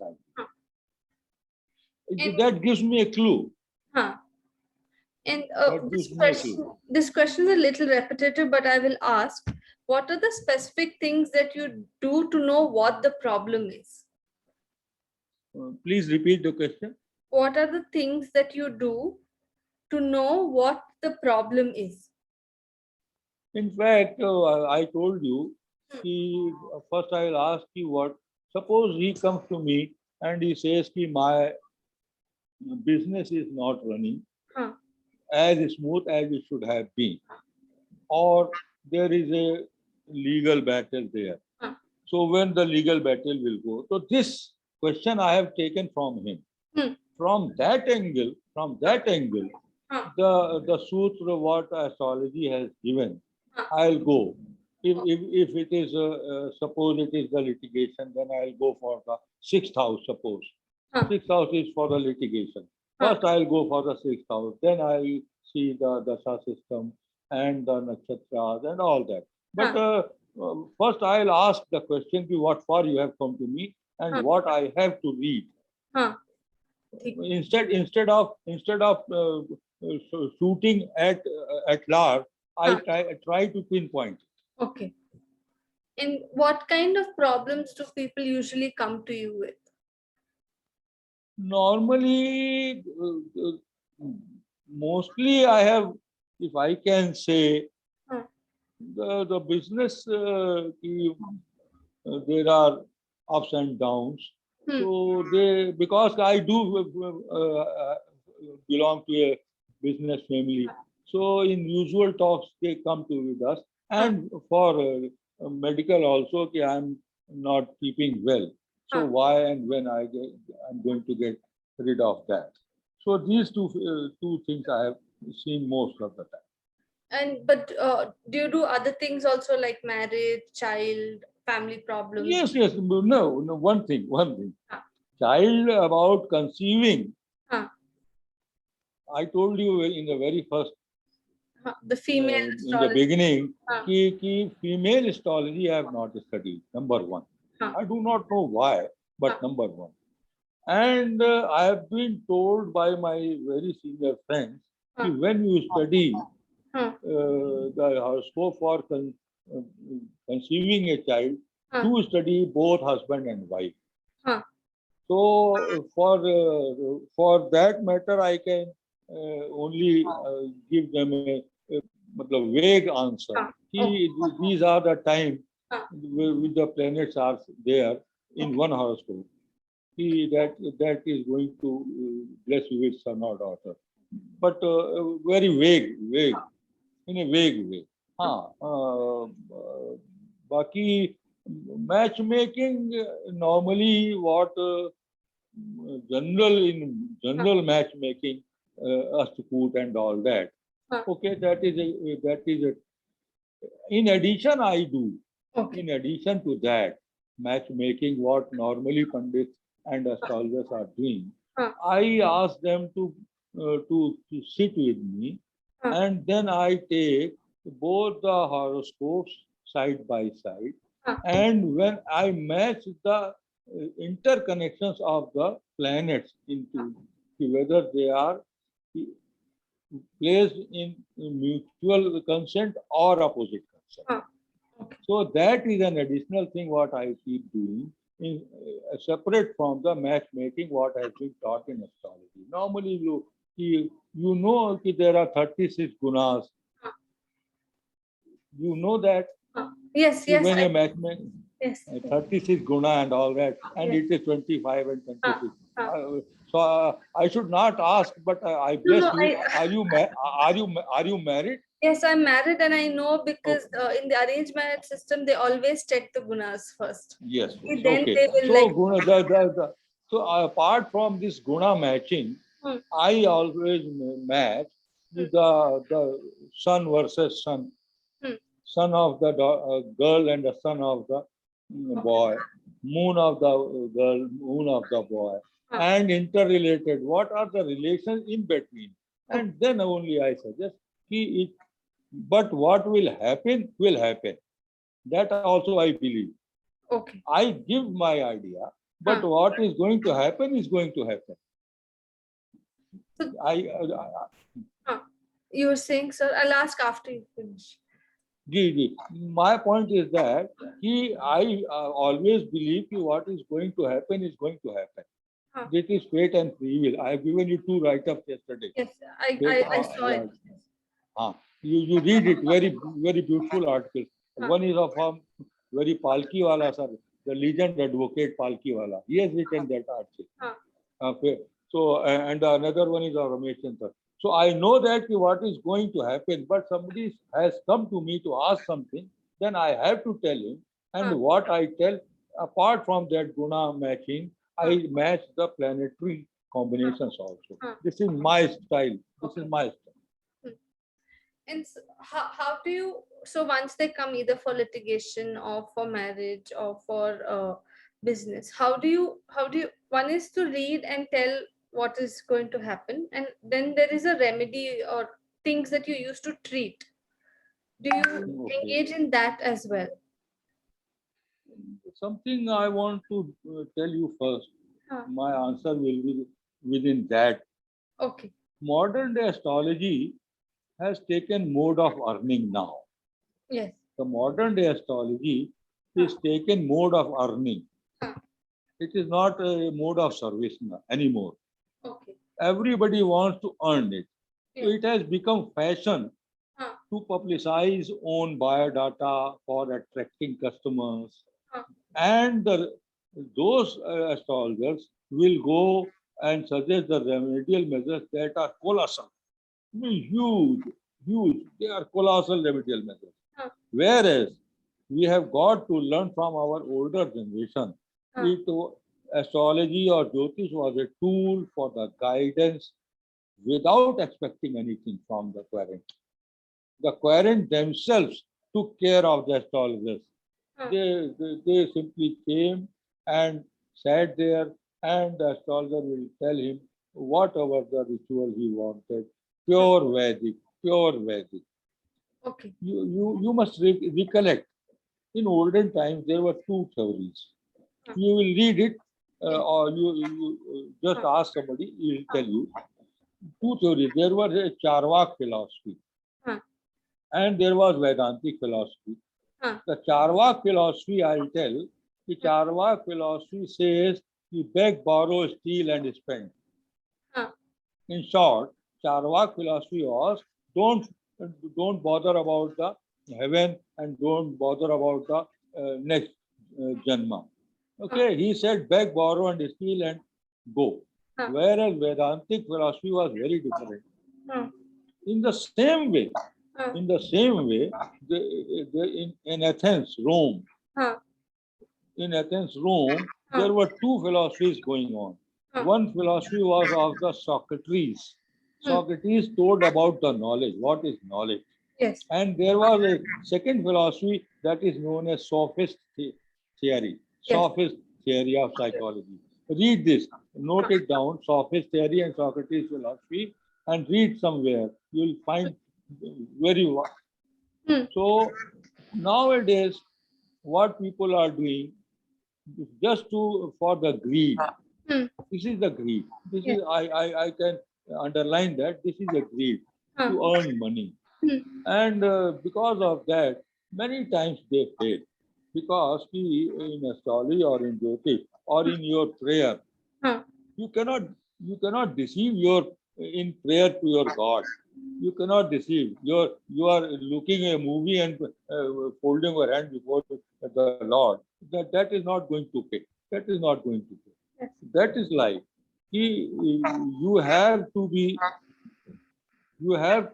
That gives me a clue. And this question is a little repetitive, but I will ask: what are the specific things that you do to know what the problem is? Please repeat the question. What are the things that you do to know what the problem is? In fact, I told you, first I will ask you what, suppose he comes to me and he says that my business is not running as smooth as it should have been, or there is a legal battle there. So when the legal battle will go, so this question I have taken from him. From that angle, the sutra what astrology has given, I'll go. If it is, suppose it is the litigation, then I'll go for the sixth house, suppose. Sixth house is for the litigation. First, I'll go for the sixth house. Then I see the dasha system and the nakshatras and all that. But first, I'll ask the question: what for you have come to me, and what I have to read. Instead of shooting at large, I try to pinpoint. Okay. And what kind of problems do people usually come to you with? Normally, mostly I have, if I can say, the business, there are ups and downs. So because I do belong to a business family, so in usual talks they come to with us, and for medical also, I'm not keeping well. So why and when I'm going to get rid of that. So these two things I have seen most of the time. But do you do other things also, like marriage, child, family problems? Yes. No, one thing. Child, about conceiving. I told you in the very first, the female in the beginning, female astrology I have not studied, number one. I do not know why, but number one. And I have been told by my very senior friends, when you study the horoscope for conceiving a child, to study both husband and wife. So for that matter, I can only give them a vague answer. These are the time with the planets are there in one horoscope. That is going to bless you with son or daughter, but very vague, in a vague way. Baki matchmaking, normally what general matchmaking, Astakut and all that. Okay, that is a. In addition, I do. Okay. In addition to that, matchmaking, what normally Pandits and astrologers are doing, I ask them to sit with me, and then I take both the horoscopes side by side, and when I match the interconnections of the planets into whether they are placed in mutual consent or opposite consent. So that is an additional thing what I keep doing, in, separate from the matchmaking what has been taught in astrology. Normally you know there are 36 gunas. You know that? Yes. When a matchmaker, yes. 36 guna and all that, and it is 25 and 26. So I should not ask, but I bless you. Are you married? Yes, I'm married, and I know because in the arranged marriage system, they always check the gunas first. Yes. Then okay. they will so guna, so apart from this guna matching, I always match with the son versus son. Son of the girl and the son of the boy, moon of the girl, moon of the boy, and interrelated. What are the relations in between? And then only I suggest it. But what will happen will happen. That also I believe. Okay. I give my idea, but what is going to happen is going to happen. You were saying, sir, I'll ask after you finish. My point is that I always believe that what is going to happen is going to happen. This is fate and free will. I have given you 2 write-ups yesterday. Yes, I saw it. You read it, very beautiful article. One is of very Palki wala, sir, the legend advocate Palki wala. He has written that article. So and another one is of Ramesh Chandra. So I know that what is going to happen, but somebody has come to me to ask something, then I have to tell him. And what I tell, apart from that guna matching, I match the planetary combinations also. This is my style. And how do you, so once they come either for litigation or for marriage or for business, how do you, one is to read and tell what is going to happen, and then there is a remedy or things that you use to treat. Do you Okay. engage in that as well? Something I want to tell you first. Huh. My answer will be within that. Okay. Modern day astrology has taken mode of earning now. Yes. The modern day astrology is Huh. taken mode of earning. Huh. It is not a mode of service anymore. Okay. Everybody wants to earn it. So Yeah. it has become fashion Huh. to publicize own biodata for attracting customers. Huh. And those astrologers will go and suggest the remedial measures that are colossal. I mean, huge, huge. They are colossal remedial measures. Huh. Whereas we have got to learn from our older generation. Huh. It, astrology or Jyotish was a tool for the guidance without expecting anything from the querent. The querent themselves took care of the astrologers. Huh. They simply came and sat there, and the astrologer will tell him whatever the ritual he wanted. Pure Vedic, pure Vedic. Okay. You must recollect. In olden times, there were two theories. Huh. You will read it, Yeah. or you just Huh. ask somebody, he will tell you. Two theories. There was a Charvak philosophy, Huh. and there was Vedantic philosophy. Huh. The Charvak philosophy, I'll tell, the Charvak philosophy says you beg, borrow, steal, and spend. Huh. In short, Charvak philosophy was don't don't bother about the heaven and don't bother about the next janma. Huh. Okay, he said beg, borrow, and steal and go. Huh. Whereas Vedantic philosophy was very different. Huh. In the same way, Huh. in the same way, in Athens, Rome, Huh. in Athens, Rome, Huh. there were two philosophies going on. Huh. One philosophy was of the Socrates. Hmm. Socrates told about the knowledge, what is knowledge. Yes. And there was a second philosophy that is known as sophist theory, Yes. sophist theory of psychology. Read this, note it down, sophist theory and Socrates philosophy, and read somewhere. You'll find very well. Hmm. So nowadays, what people are doing just to for the greed. Hmm. This is the greed. This Yes. is I can underline that this is a greed Huh. to earn money. Hmm. And because of that, many times they fail. Because in astrology or in Jyotish or in your prayer, Huh. you cannot deceive your in prayer to your God. You cannot deceive. You are looking a movie and folding your hand before the Lord. That is not going to pay. That is not going to pay. Yes. That is life. You have to be you have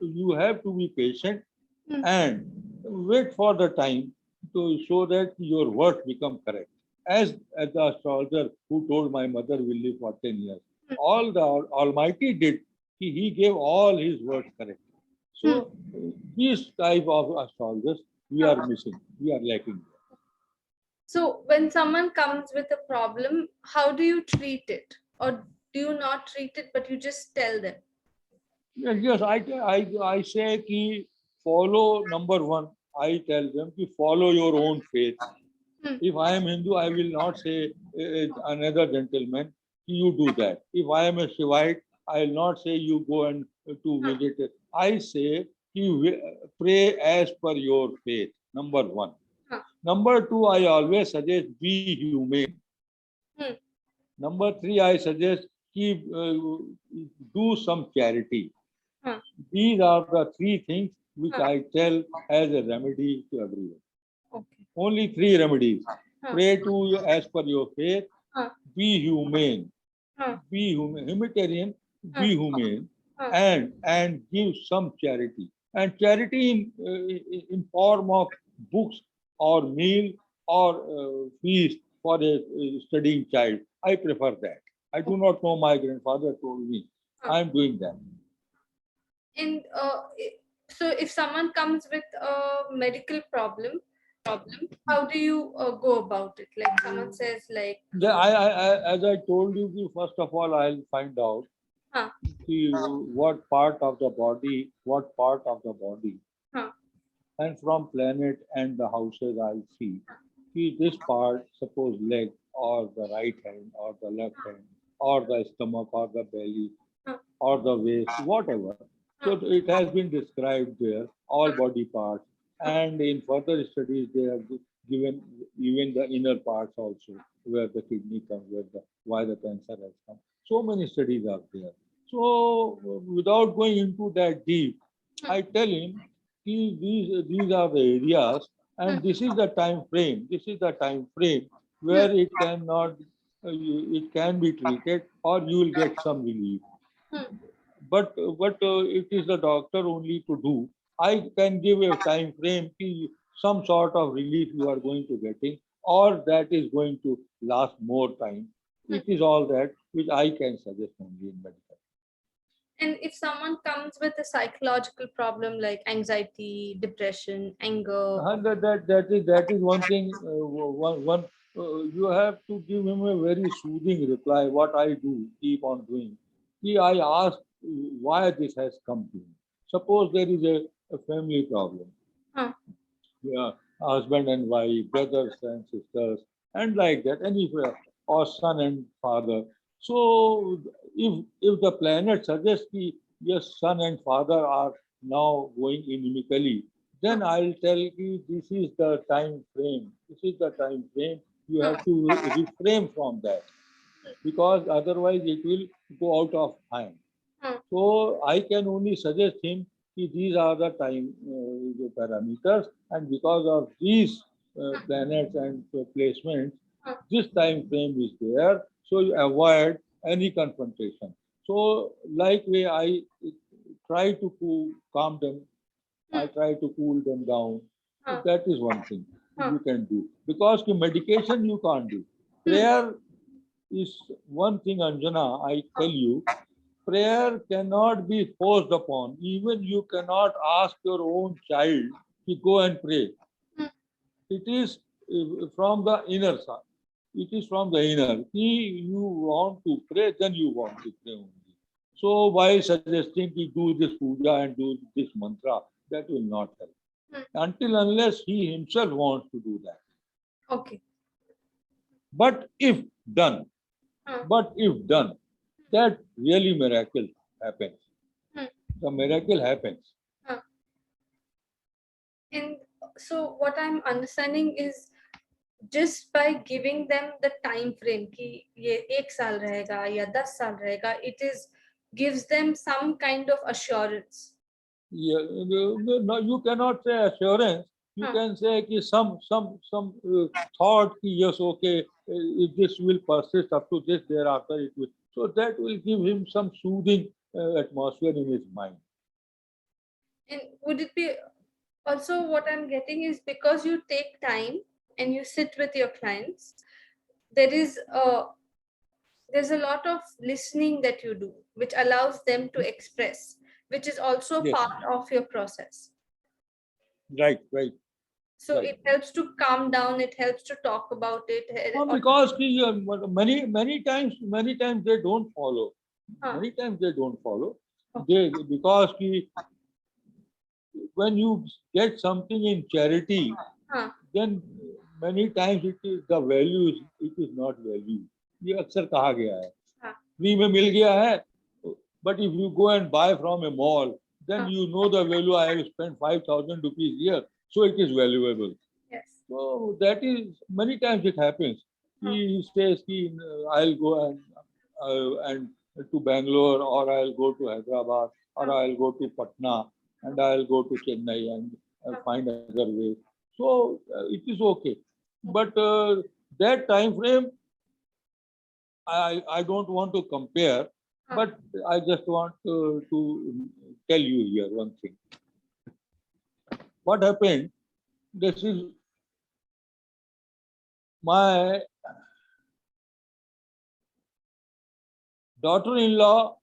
to be patient Hmm. and wait for the time to show that your words become correct. As the astrologer who told my mother will live for 10 years. Hmm. All the Almighty did. He gave all his words correct. So these type of astrologers we are missing. We are lacking. So when someone comes with a problem, how do you treat it? Or do you not treat it, but you just tell them? Yes, I say ki follow number one. I tell them to follow your own faith. Hmm. If I am Hindu, I will not say another gentleman, you do that. If I am a Shivite, I will not say you go and to visit it. I say you pray as per your faith. Number one. Number two, I always suggest be humane. Hmm. Number three, I suggest keep do some charity. Huh. These are the three things which I tell as a remedy to everyone. Okay. Only three remedies. Pray to as per your faith. Be humane. Be humanitarian. Be humane, and give some charity. And charity in form of books or meal or feast for a studying child. I prefer that. I do not know. My grandfather told me. I am doing that. And So if someone comes with a medical problem, how do you go about it? Like someone says like, As I told you, first of all, I'll find out huh, what part of the body, huh, and from planet and the houses I'll see. This part, suppose leg or the right hand or the left hand or the stomach or the belly huh, or the waist, whatever. So huh, it has been described there, all body parts. And in further studies, they have given even the inner parts also, where the kidney comes, why the cancer has come. So many studies are there. So without going into that deep, I tell him, these are the areas, and this is the time frame. This is the time frame where it can be treated, or you will get some relief. But it is the doctor only to do. I can give a time frame, some sort of relief you are going to getting, or that is going to last more time. It is all that which I can suggest only in medical. and if someone comes with a psychological problem like anxiety, depression, anger, And that is one thing. One you have to give him a very soothing reply. What I do, keep on doing. I ask why this has come to him. Suppose there is a family problem. huh, Yeah, husband and wife, brothers and sisters, and like that, or son and father. So if the planet suggests that yes, son and father are now going inimically, then I'll tell you this is the time frame. This is the time frame. You huh, have to refrain from that, because otherwise it will go out of hand. huh, So I can only suggest him that these are the time the parameters, and because of these planets and placements, huh, this time frame is there. So you avoid any confrontation. So like way I try to calm them, I try to cool them down. So huh, that is one thing huh, you can do, because the medication you can't do. Prayer is one thing, Anjana. I tell you, prayer cannot be forced upon. Even you cannot ask your own child to go and pray. It is from the inner side. It is from the inner. If you want to pray, then you want to pray only. So by suggesting to do this puja and do this mantra, that will not help. Until unless he himself wants to do that. okay. But if done, that really miracle happens. The miracle happens. Huh. And so what I'm understanding is just by giving them the time frame कि ये 1 साल रहेगा या 10 साल रहेगा, it is gives them some kind of assurance. Yeah, no, you cannot say assurance. You can say ki some thought ki yes, okay, if this will persist up to this, thereafter it will. So that will give him some soothing atmosphere in his mind. And would it be also, what I'm getting is because you take time and you sit with your clients, there is there's a lot of listening that you do, which allows them to express, which is also Yes, part of your process. right. So Right. it helps to calm down, it helps to talk about it. Because many times they don't follow. Huh. Many times they don't follow. Okay. Because when you get something in charity, Huh. then many times it is the value, it is not value. ये अक्सर कहा गया है. Free में मिल गया है, but if you go and buy from a mall, then you know the value. I have spent 5,000 rupees here, so it is valuable. Yes. So that is, many times it happens. He says, I'll go and to Bangalore, or I'll go to Hyderabad, or I'll go to Patna, and I'll go to Chennai and find other ways. So it is okay. But that time frame, I don't want to compare, but I just want to tell you here one thing. What happened? This is my daughter-in-law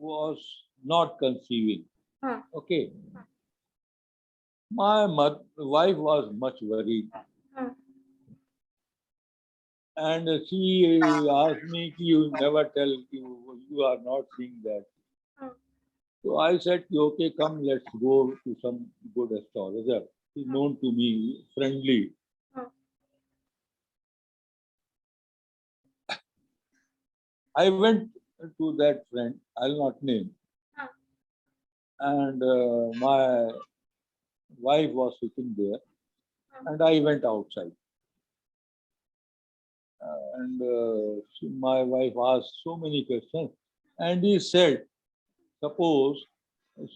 was not conceiving. Okay. My wife was much worried. And she asked me, you never tell, you are not seeing that. So I said, okay, come, let's go to some good astrologer. He's known to me, friendly. I went to that friend, I'll not name. And my wife was sitting there, and I went outside. My wife asked so many questions, and he said, suppose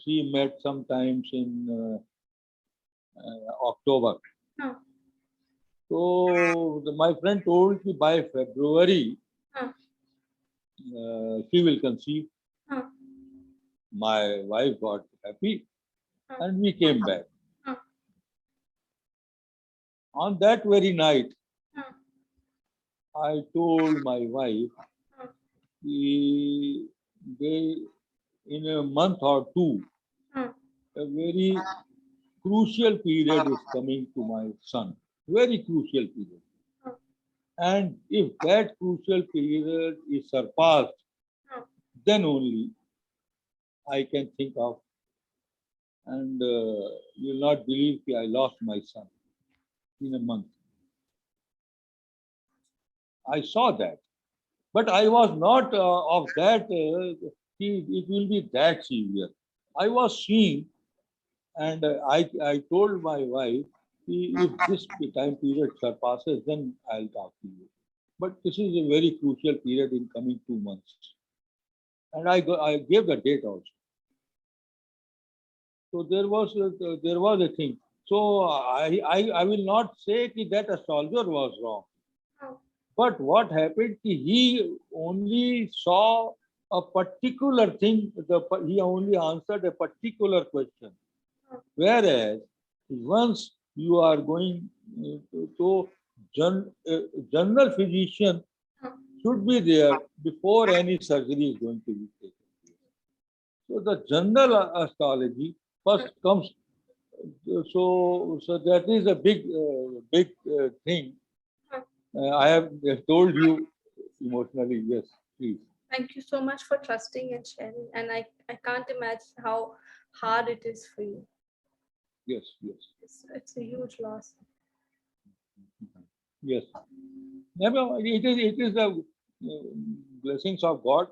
she met sometimes in October. So my friend told me by February she will conceive. My wife got happy and we came back. On that very night, I told my wife, they, in a month or two, a very crucial period is coming to my son. Very crucial period. And if that crucial period is surpassed, then only I can think of, and you'll not believe I lost my son in a month. I saw that. But I was not of that, it will be that severe. I was seeing, and I told my wife, if this time period surpasses, then I'll talk to you. But this is a very crucial period in coming 2 months. And I gave the date also. So there was a thing. So I will not say that astrologer was wrong. But what happened, he only saw a particular thing, he only answered a particular question. Whereas once you are going to general physician should be there before any surgery is going to be taken. So the general astrology first comes. So that is a big thing. I have told you emotionally, yes, please. Thank you so much for trusting and sharing. And I can't imagine how hard it is for you. Yes, yes. It's a huge loss. Yes. It is the blessings of God.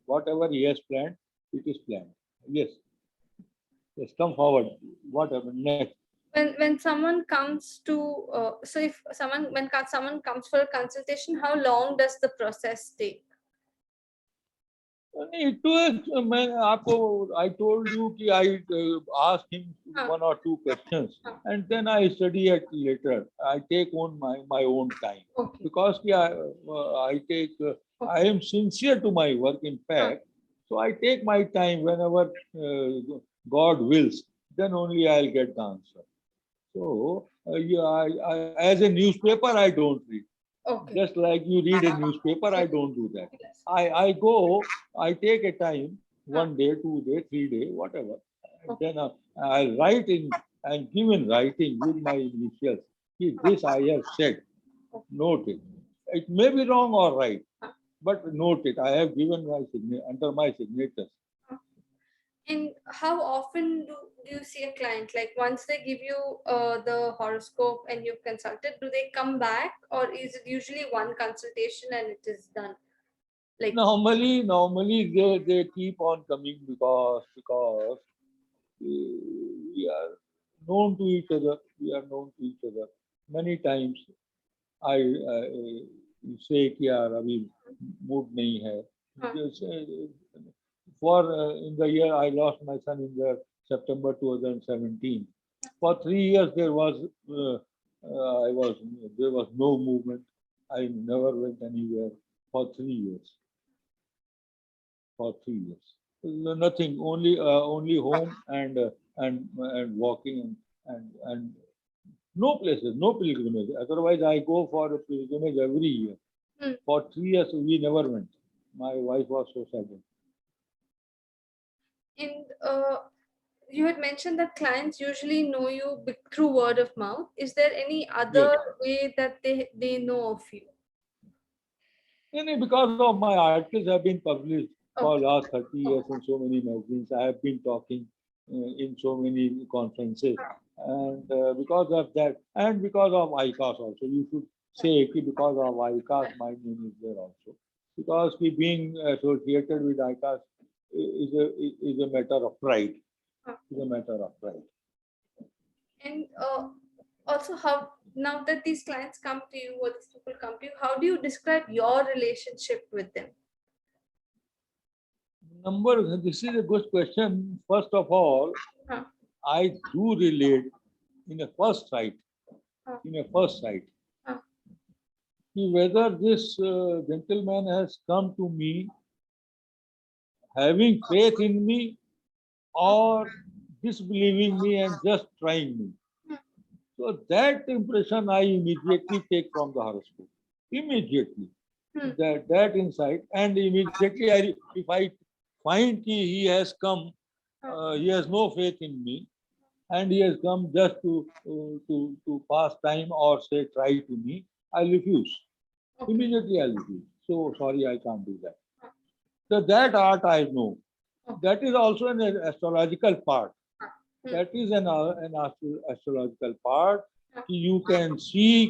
Whatever He has planned, it is planned. Yes. Yes, come forward. What happened next? When someone comes to so if someone comes for a consultation, how long does the process take? It was, I told you that I asked him one or two questions, and then I study it later. I take on my own time. Okay. Because I am sincere to my work, in fact. So I take my time whenever God wills, then only I'll get the answer. So, as a newspaper, I don't read. Okay. Just like you read a newspaper, I don't do that. Yes. I take a time, 1 day, 2 day, 3 day, whatever. Okay. Then I'll write and give in writing with my initials. See, this I have said. Note it. It may be wrong or right, but note it. I have given my under my signatures. And how often do you see a client? Like once they give you the horoscope and you've consulted, do they come back, or is it usually one consultation and it is done? Like normally they keep on coming because we are known to each other. We are known to each other. Many times I say कि यार अभी mood नहीं है. For in the year I lost my son in the September 2017. For 3 years there was no movement. I never went anywhere for 3 years. For 3 years, nothing. Only home and walking and no places, no pilgrimage. Otherwise, I go for a pilgrimage every year. For 3 years, we never went. My wife was so sad. And you had mentioned that clients usually know you through word of mouth. Is there any Yes. other way that they know of you? Because of my articles have been published for Okay. last 30 years in so many magazines. I have been talking in so many conferences. And because of that, and because of ICAS also, you should say because of ICAS, my name is there also. Because being associated with ICAS is a matter of pride. Is a matter of pride. And also, how now that these clients come to you or these people come to you, how do you describe your relationship with them? This is a good question. First of all, I do relate in a first sight. In a first sight, whether this gentleman has come to me having faith in me or disbelieving me and just trying me. So that impression I immediately take from the horoscope. Immediately. That insight, and immediately if I find he has come, he has no faith in me, and he has come just to pass time or say try to me, I refuse. Immediately I refuse. So sorry, I can't do that. So that art I know. That is also an astrological part. That is an astrological part. You can see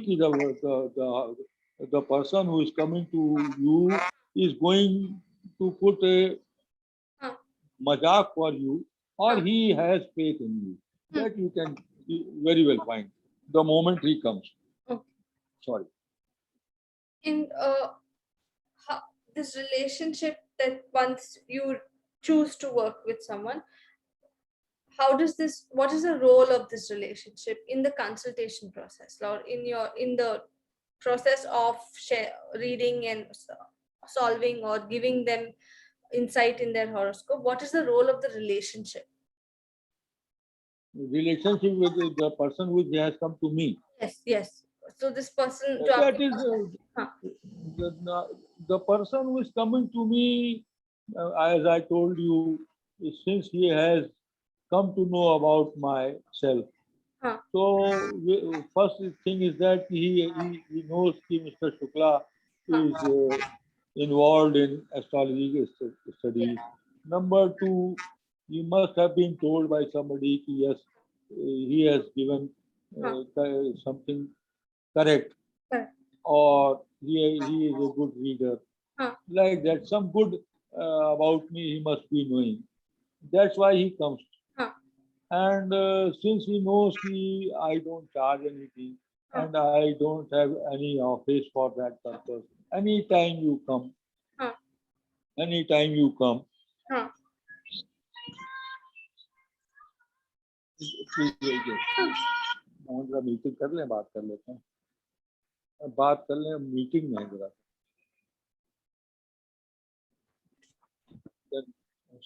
the person who is coming to you is going to put a mazak for you, or he has faith in you. That you can very well find the moment he comes. Sorry. In this relationship that once you choose to work with someone, what is the role of this relationship in the consultation process or in the process of reading and solving or giving them insight in their horoscope? What is the role of the relationship? Relationship with the person who has come to me. Yes. So this person, that is the person who is coming to me, as I told you, since he has come to know about myself. So first thing is that he knows that Mr. Shukla is involved in astrology studies. Number two, he must have been told by somebody that yes, he has given something correct, or he is a good reader. Like that, some good about me he must be knowing. That's why he comes. And since he knows me, I don't charge anything, and I don't have any office for that purpose. Anytime you come, anytime you come, जरा meeting कर लें, बात कर लेते हैं, बात कर लें मीटिंग में जरा.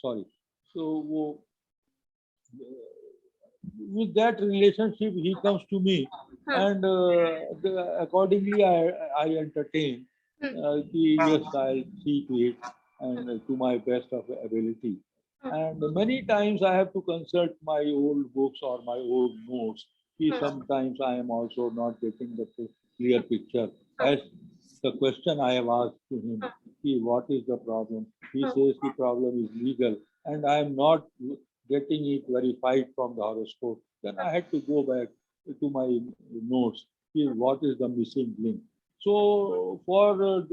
Sorry. So with that relationship, he comes to me, and accordingly I entertain. Yes, I'll see to it, and to my best of ability. And many times I have to consult my old books or my old notes. Sometimes I am also not getting the clear picture. As the question I have asked to him, what is the problem? He says the problem is legal, and I am not getting it verified from the horoscope. Then I had to go back to my notes. What is the missing link? So for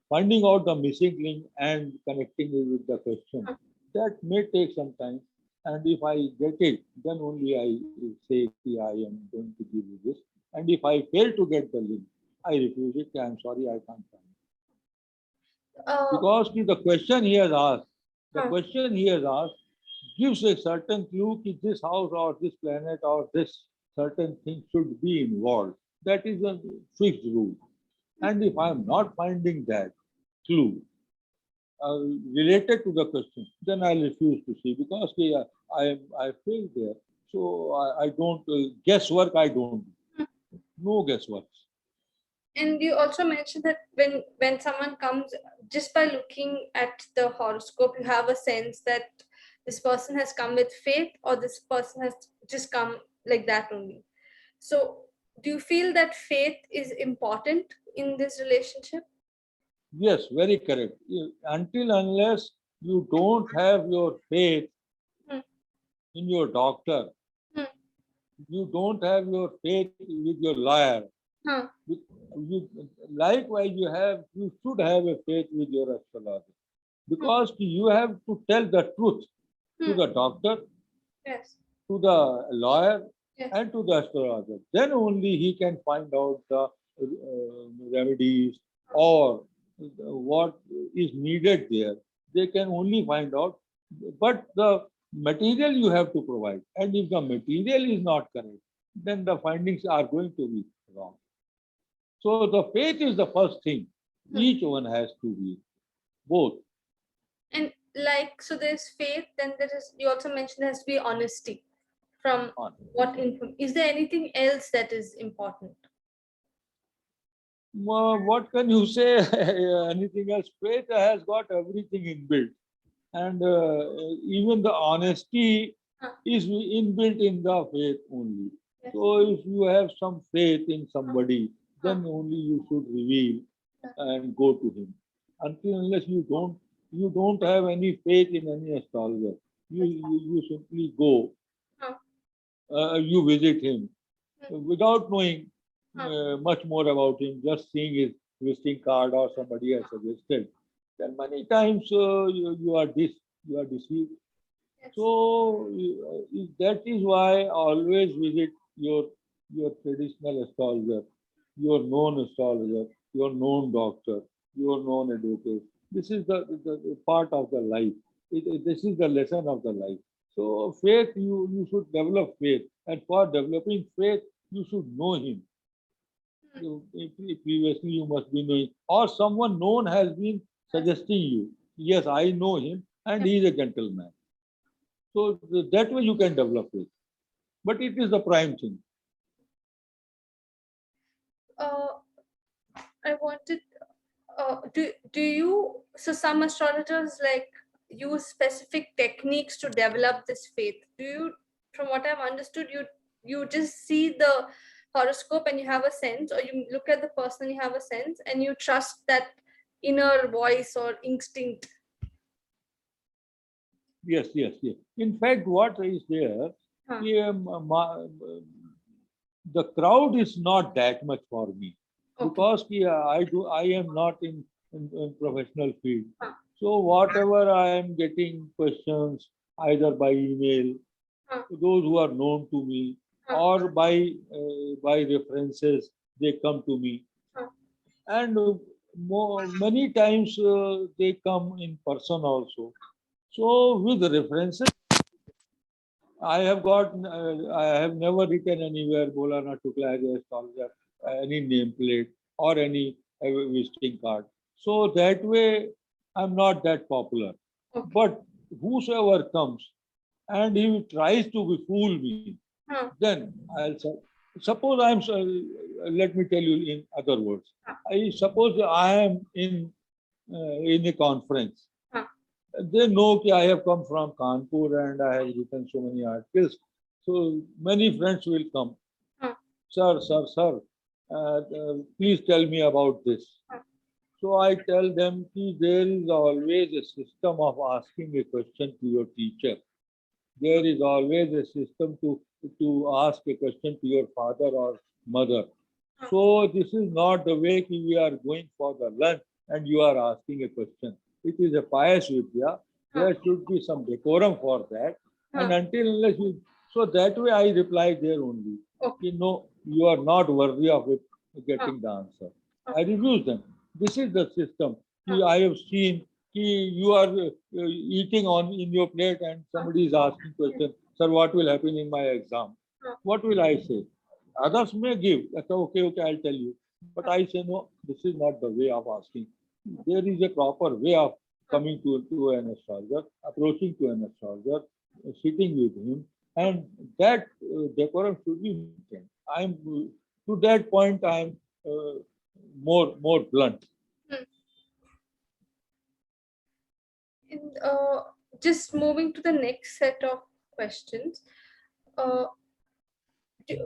finding out the missing link and connecting it with the question, that may take some time. And if I get it, then only I say, I am going to give you this. And if I fail to get the link, I refuse it. I'm sorry, I can't find it. Because the question he has asked, gives a certain clue that this house or this planet or this certain thing should be involved. That is a fixed rule. And if I am not finding that clue related to the question, then I refuse to see, because I failed there. So I don't guesswork. I don't do. No guesswork. And you also mentioned that when someone comes, just by looking at the horoscope, you have a sense that this person has come with faith or this person has just come like that only. So do you feel that faith is important in this relationship? Yes, very correct. Until unless you don't have your faith in your doctor, you don't have your faith with your lawyer. You, likewise, you should have a faith with your astrologer, because you have to tell the truth to the doctor, Yes. to the lawyer, Yes. and to the astrologer. Then only he can find out the remedies or what is needed there. They can only find out, but the material you have to provide. And if the material is not correct, then the findings are going to be wrong. So the faith is the first thing. Each one has to be both. And like, so there's faith, then there is, you also mentioned there has to be honesty from what info. Is there anything else that is important? What can you say? Anything else? Faith has got everything inbuilt. And even the honesty is inbuilt in the faith only. Yes. So if you have some faith in somebody, then only you should reveal and go to him. Until unless you don't have any faith in any astrologer, you simply go, you visit him without knowing much more about him, just seeing his visiting card or somebody has suggested. Then many times you are deceived. Yes. So that is why always visit your traditional astrologer, your known astrologer, your known doctor, your known advocate. This is the part of the life. This is the lesson of the life. So faith, you should develop faith, and for developing faith, you should know him. Previously you must be knowing, or someone known has been suggesting you, yes, I know him and he is a gentleman. So that way you can develop it. But it is the prime thing. I wanted, do you, so some astrologers like use specific techniques to develop this faith. Do you, from what I've understood, you just see the horoscope and you have a sense, or you look at the person and you have a sense and you trust that inner voice or instinct? Yes. In fact, what is there, the crowd is not that much for me. Okay. Because I am not in professional field. So whatever I am getting questions either by email, those who are known to me, or by references, they come to me, and many times they come in person also. So with references, I have never written anywhere Bola na Tukla as a astrologer, any nameplate or any visiting card. So that way, I'm not that popular. Okay. But whosoever comes and he tries to fool me, then I'll say, suppose let me tell you in other words. I suppose I am in a conference. They know that I have come from Kanpur and I have written so many articles. So many friends will come. Sir, please tell me about this. So I tell them that there is always a system of asking a question to your teacher. There is always a system to ask a question to your father or mother. So this is not the way we are going for the lunch and you are asking a question. It is a pious vidya. There should be some decorum for that. And until unless you, so that way I reply there only. Okay. You are not worthy of it, getting the answer. I refuse them. This is the system. I have seen you are eating in your plate and somebody is asking question, sir, what will happen in my exam? What will I say? Others may give. Okay, I'll tell you. But I say, no, this is not the way of asking. There is a proper way of coming to an astrologer, approaching to an astrologer, sitting with him, and that decorum should be maintained. To that point, I'm more blunt. And just moving to the next set of questions. Uh,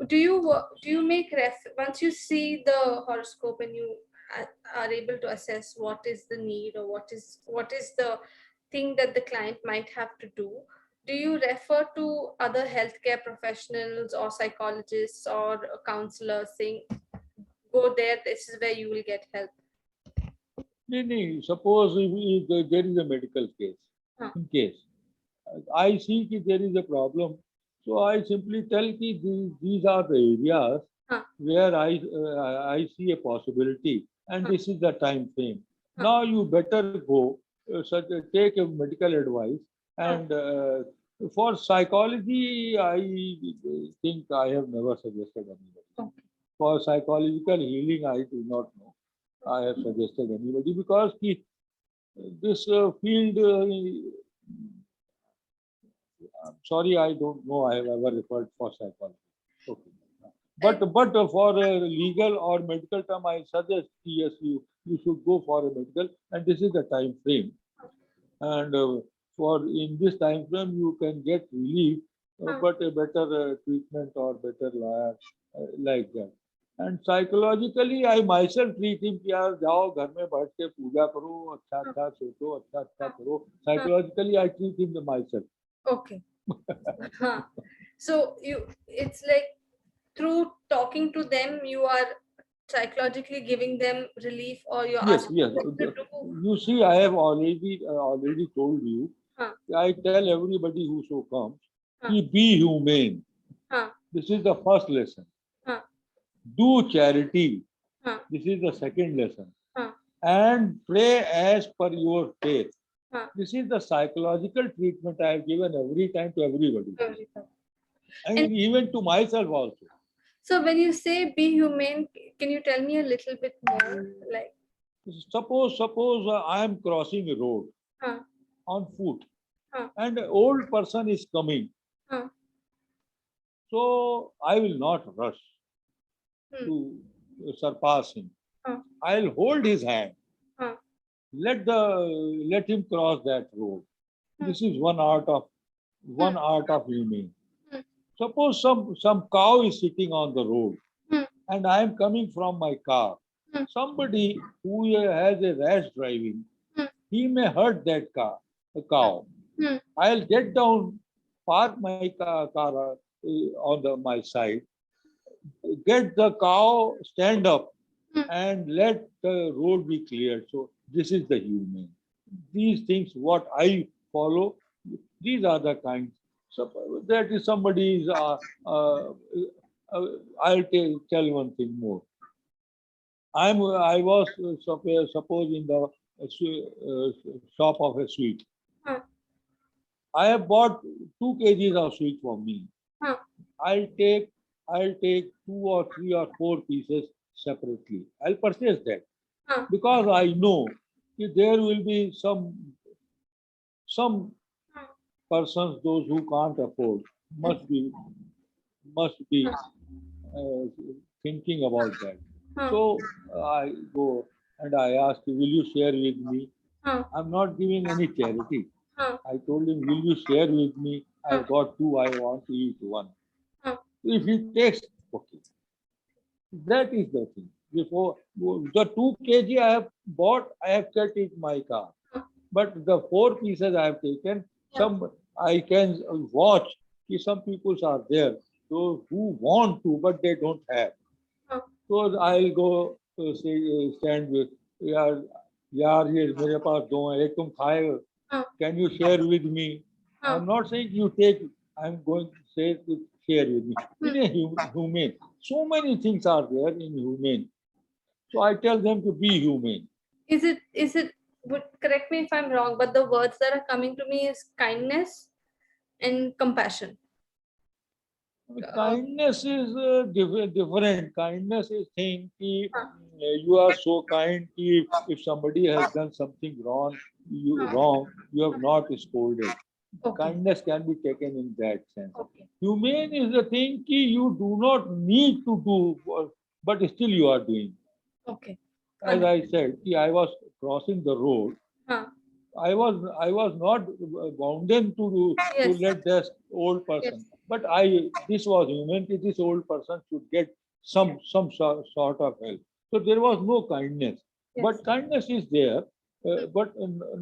do you make once you see the horoscope and you are able to assess what is the need or what is the thing that the client might have to do you refer to other healthcare professionals or psychologists or counselors saying go there, this is where you will get help? No. Suppose if there is a medical case, in case I see that there is a problem, so I simply tell that these are the areas where I see a possibility, and this is the time frame. Now you better go, take a medical advice, and for psychology, I think I have never suggested anybody. For psychological healing, I do not know. I have suggested anybody because this field. I'm sorry, I don't know. I have ever referred for psychology. Okay. But for a legal or medical term, I suggest yes, you should go for a medical, and this is the time frame. And for in this time frame, you can get relief, but a better treatment or better lawyer like that. And psychologically, I myself treat him कि यार जाओ घर में बैठ के पूजा करो, अच्छा अच्छा सोचो, अच्छा अच्छा करो. Psychologically, I treat him myself. Okay. So it's like through talking to them, you are psychologically giving them relief, or you're asking Yes. them to do. You see, I have already told you. I tell everybody who so comes, be humane. This is the first lesson. Do charity. This is the second lesson. And pray as per your faith. This is the psychological treatment I have given every time to everybody. And even to myself also. So when you say be humane, can you tell me a little bit more? Like, suppose I am crossing a road on foot, and an old person is coming. So I will not rush to surpass him. I'll hold his hand. Let him cross that road. This is one art of humane. Suppose some cow is sitting on the road, and I am coming from my car. Somebody who has a rash driving, he may hurt that cow. I'll get down, park my car on my side, get the cow, stand up, and let the road be cleared. So this is the humane. These things, what I follow, these are the kinds. So that is somebody's. I'll tell one thing more. I was suppose in the shop of a sweet. I have bought 2 kgs of sweet for me. I'll take 2 or 3 or 4 pieces separately. I'll purchase that because I know that there will be some persons, those who can't afford, must be thinking about that. So I go and I ask, will you share with me? I'm not giving any charity. I told him, will you share with me? I've got 2, I want to eat 1. If he takes, okay. That is the thing. Before the 2 kg I have bought, I have kept in my car. But the 4 pieces I have taken, some I can watch. Some people are there, those who want to, but they don't have. So I'll go stand with, yaar, ye mere paas 2 hai, ek tum khaye, can you share with me? I'm not saying you take, I'm going to say share with me. In a humane, so many things are there in humane. So I tell them to be humane. Is it? Correct me if I'm wrong, but the words that are coming to me is kindness and compassion. Kindness is different. Kindness is saying you are so kind. If somebody has done something wrong, you have not scolded. Kindness can be taken in that sense. Humane is the thing you do not need to do, but still you are doing. As I said, I was crossing the road. I was not bounded to Yes. let this old person. Yes. But this was humanity. This old person should get some sort of help. So there was no kindness. Yes. But kindness is there, but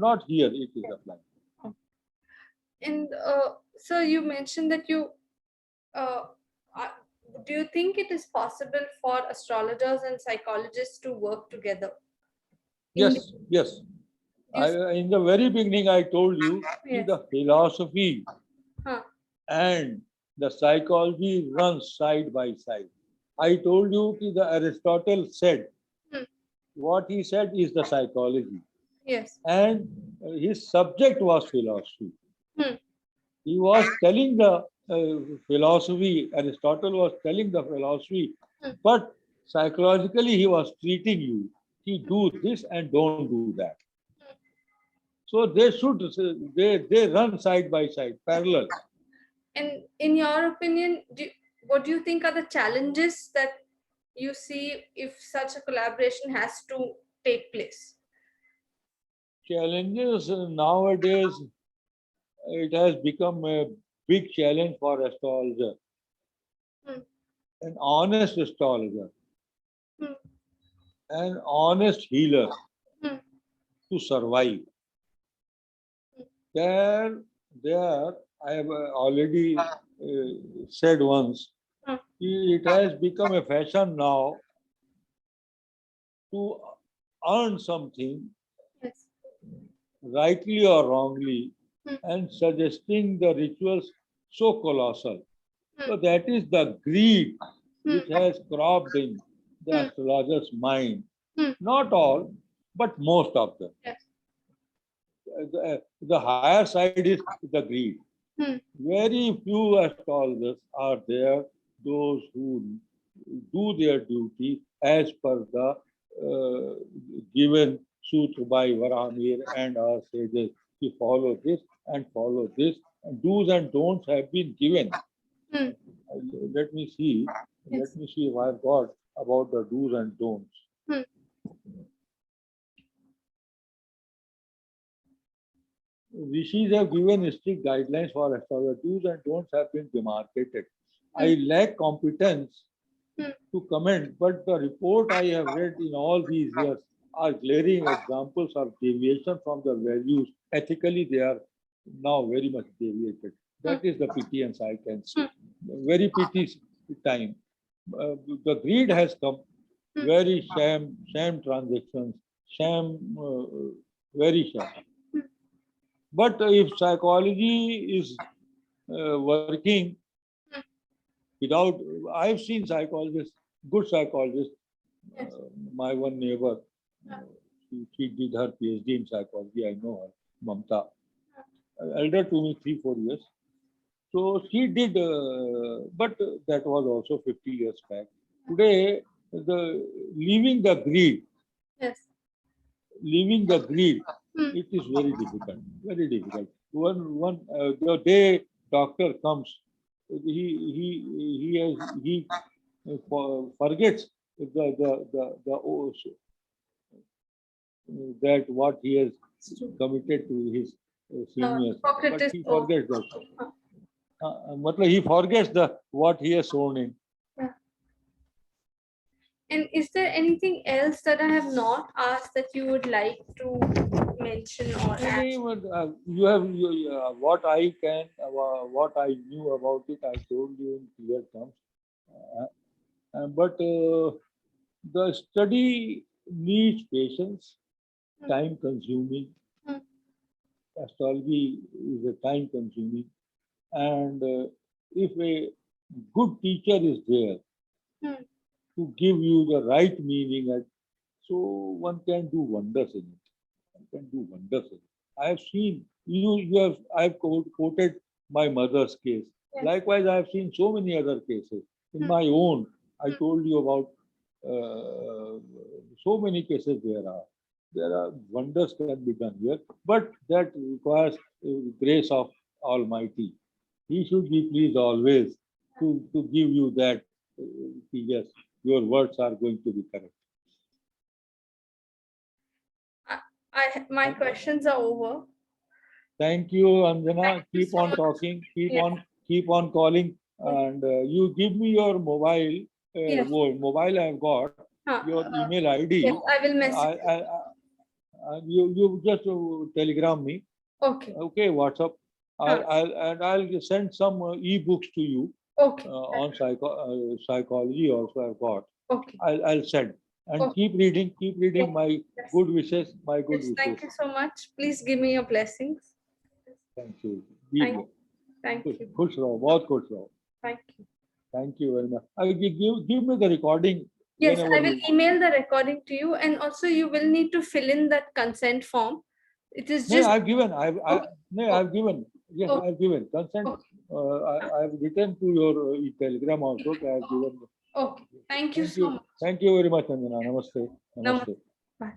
not here. It is applied. And so you mentioned that you uh, uh, do you think it is possible for astrologers and psychologists to work together? Yes, yes. In the very beginning, I told you Yes. the philosophy Huh. and the psychology runs side by side. I told you that Aristotle said what he said is the psychology, Yes. and his subject was philosophy. Hmm. He was telling the philosophy, Aristotle was telling the philosophy, but psychologically he was treating you. He do this and don't do that. So they run side by side, parallel. And in your opinion, what do you think are the challenges that you see if such a collaboration has to take place? Challenges nowadays, it has become a big challenge for astrologer, Hmm. an honest astrologer, Hmm. an honest healer Hmm. to survive. There, I have already said once, Hmm. it has become a fashion now to earn something, Yes. rightly or wrongly, Hmm. and suggesting the rituals so colossal. Hmm. So that is the greed Hmm. which has cropped in the Hmm. astrologer's mind. Hmm. Not all, but most of them. Yes. The higher side is the greed. Hmm. Very few astrologers are there, those who do their duty as per the given sutra by Varamir and our sages. To follow this and follow this, and do's and don'ts have been given. Hmm. Let me see. Yes. Let me see if I've got about the do's and don'ts. Hmm. Rishis have given strict guidelines for astrology. Do's and don'ts have been demarcated. Hmm. I lack competence Hmm. to comment, but the report I have read in all these years are glaring examples of deviation from the values. Ethically, they are now very much deviated. That is the pity, I can say. Very pity time. The greed has come. Very sham transactions, sham, very sham. But if psychology is working without, I've seen psychologists, good psychologists. My one neighbor, she did her PhD in psychology. I know her, Mamta, elder to me 3 4 years. So she did, but that was also 50 years back. Today, the leaving the greed, Yes. leaving the greed, it is very difficult. Very difficult. One the day doctor comes, he forgets that what he has committed to his seniors, but Hippocrates. he Oh. forgets that. He forgets the what he has sown in. Yeah. And is there anything else that I have not asked that you would like to mention or add? You have what I can, what I knew about it. I told you in clear terms. But the study needs patience, time consuming. Hmm. Astrology is a time consuming, and if a good teacher is there Hmm. to give you the right meaning, so one can do wonders in it. One can do wonders in it. I have seen I've quoted my mother's case. Yes. Likewise, I have seen so many other cases. In my own, I told you about so many cases there are. There are wonders can be done here, but that requires grace of Almighty. He should be pleased always to give you that. Yes, your words are going to be correct. My questions are over. Thank you, Anjana. Thank you Keep so on much. talking. Yes. Keep on calling, Yes. and you give me your mobile. Yes. Mobile I've got. Your email ID. Yes, I will message. You just telegram me. Okay. Okay, WhatsApp. I'll send some e-books to you. Okay. On psychology also I've got. Okay. I'll send, and Okay. keep reading. Yes. My Yes. good wishes. My good Yes, wishes. thank you so much. Please give me your blessings. Thank you. Thank you. खुश रहो, बहुत खुश रहो. Thank you. Thank you very much. Give me the recording. Yes, Whenever I will email the recording to you, and also you will need to fill in that consent form. It is No, just. I've given. I've given. Yes, Okay. I've given consent. Okay. I've written to your telegram also. I've given. Okay. Thank you so much. Thank you very much, Anjana. Namaste. Namaste. Bye.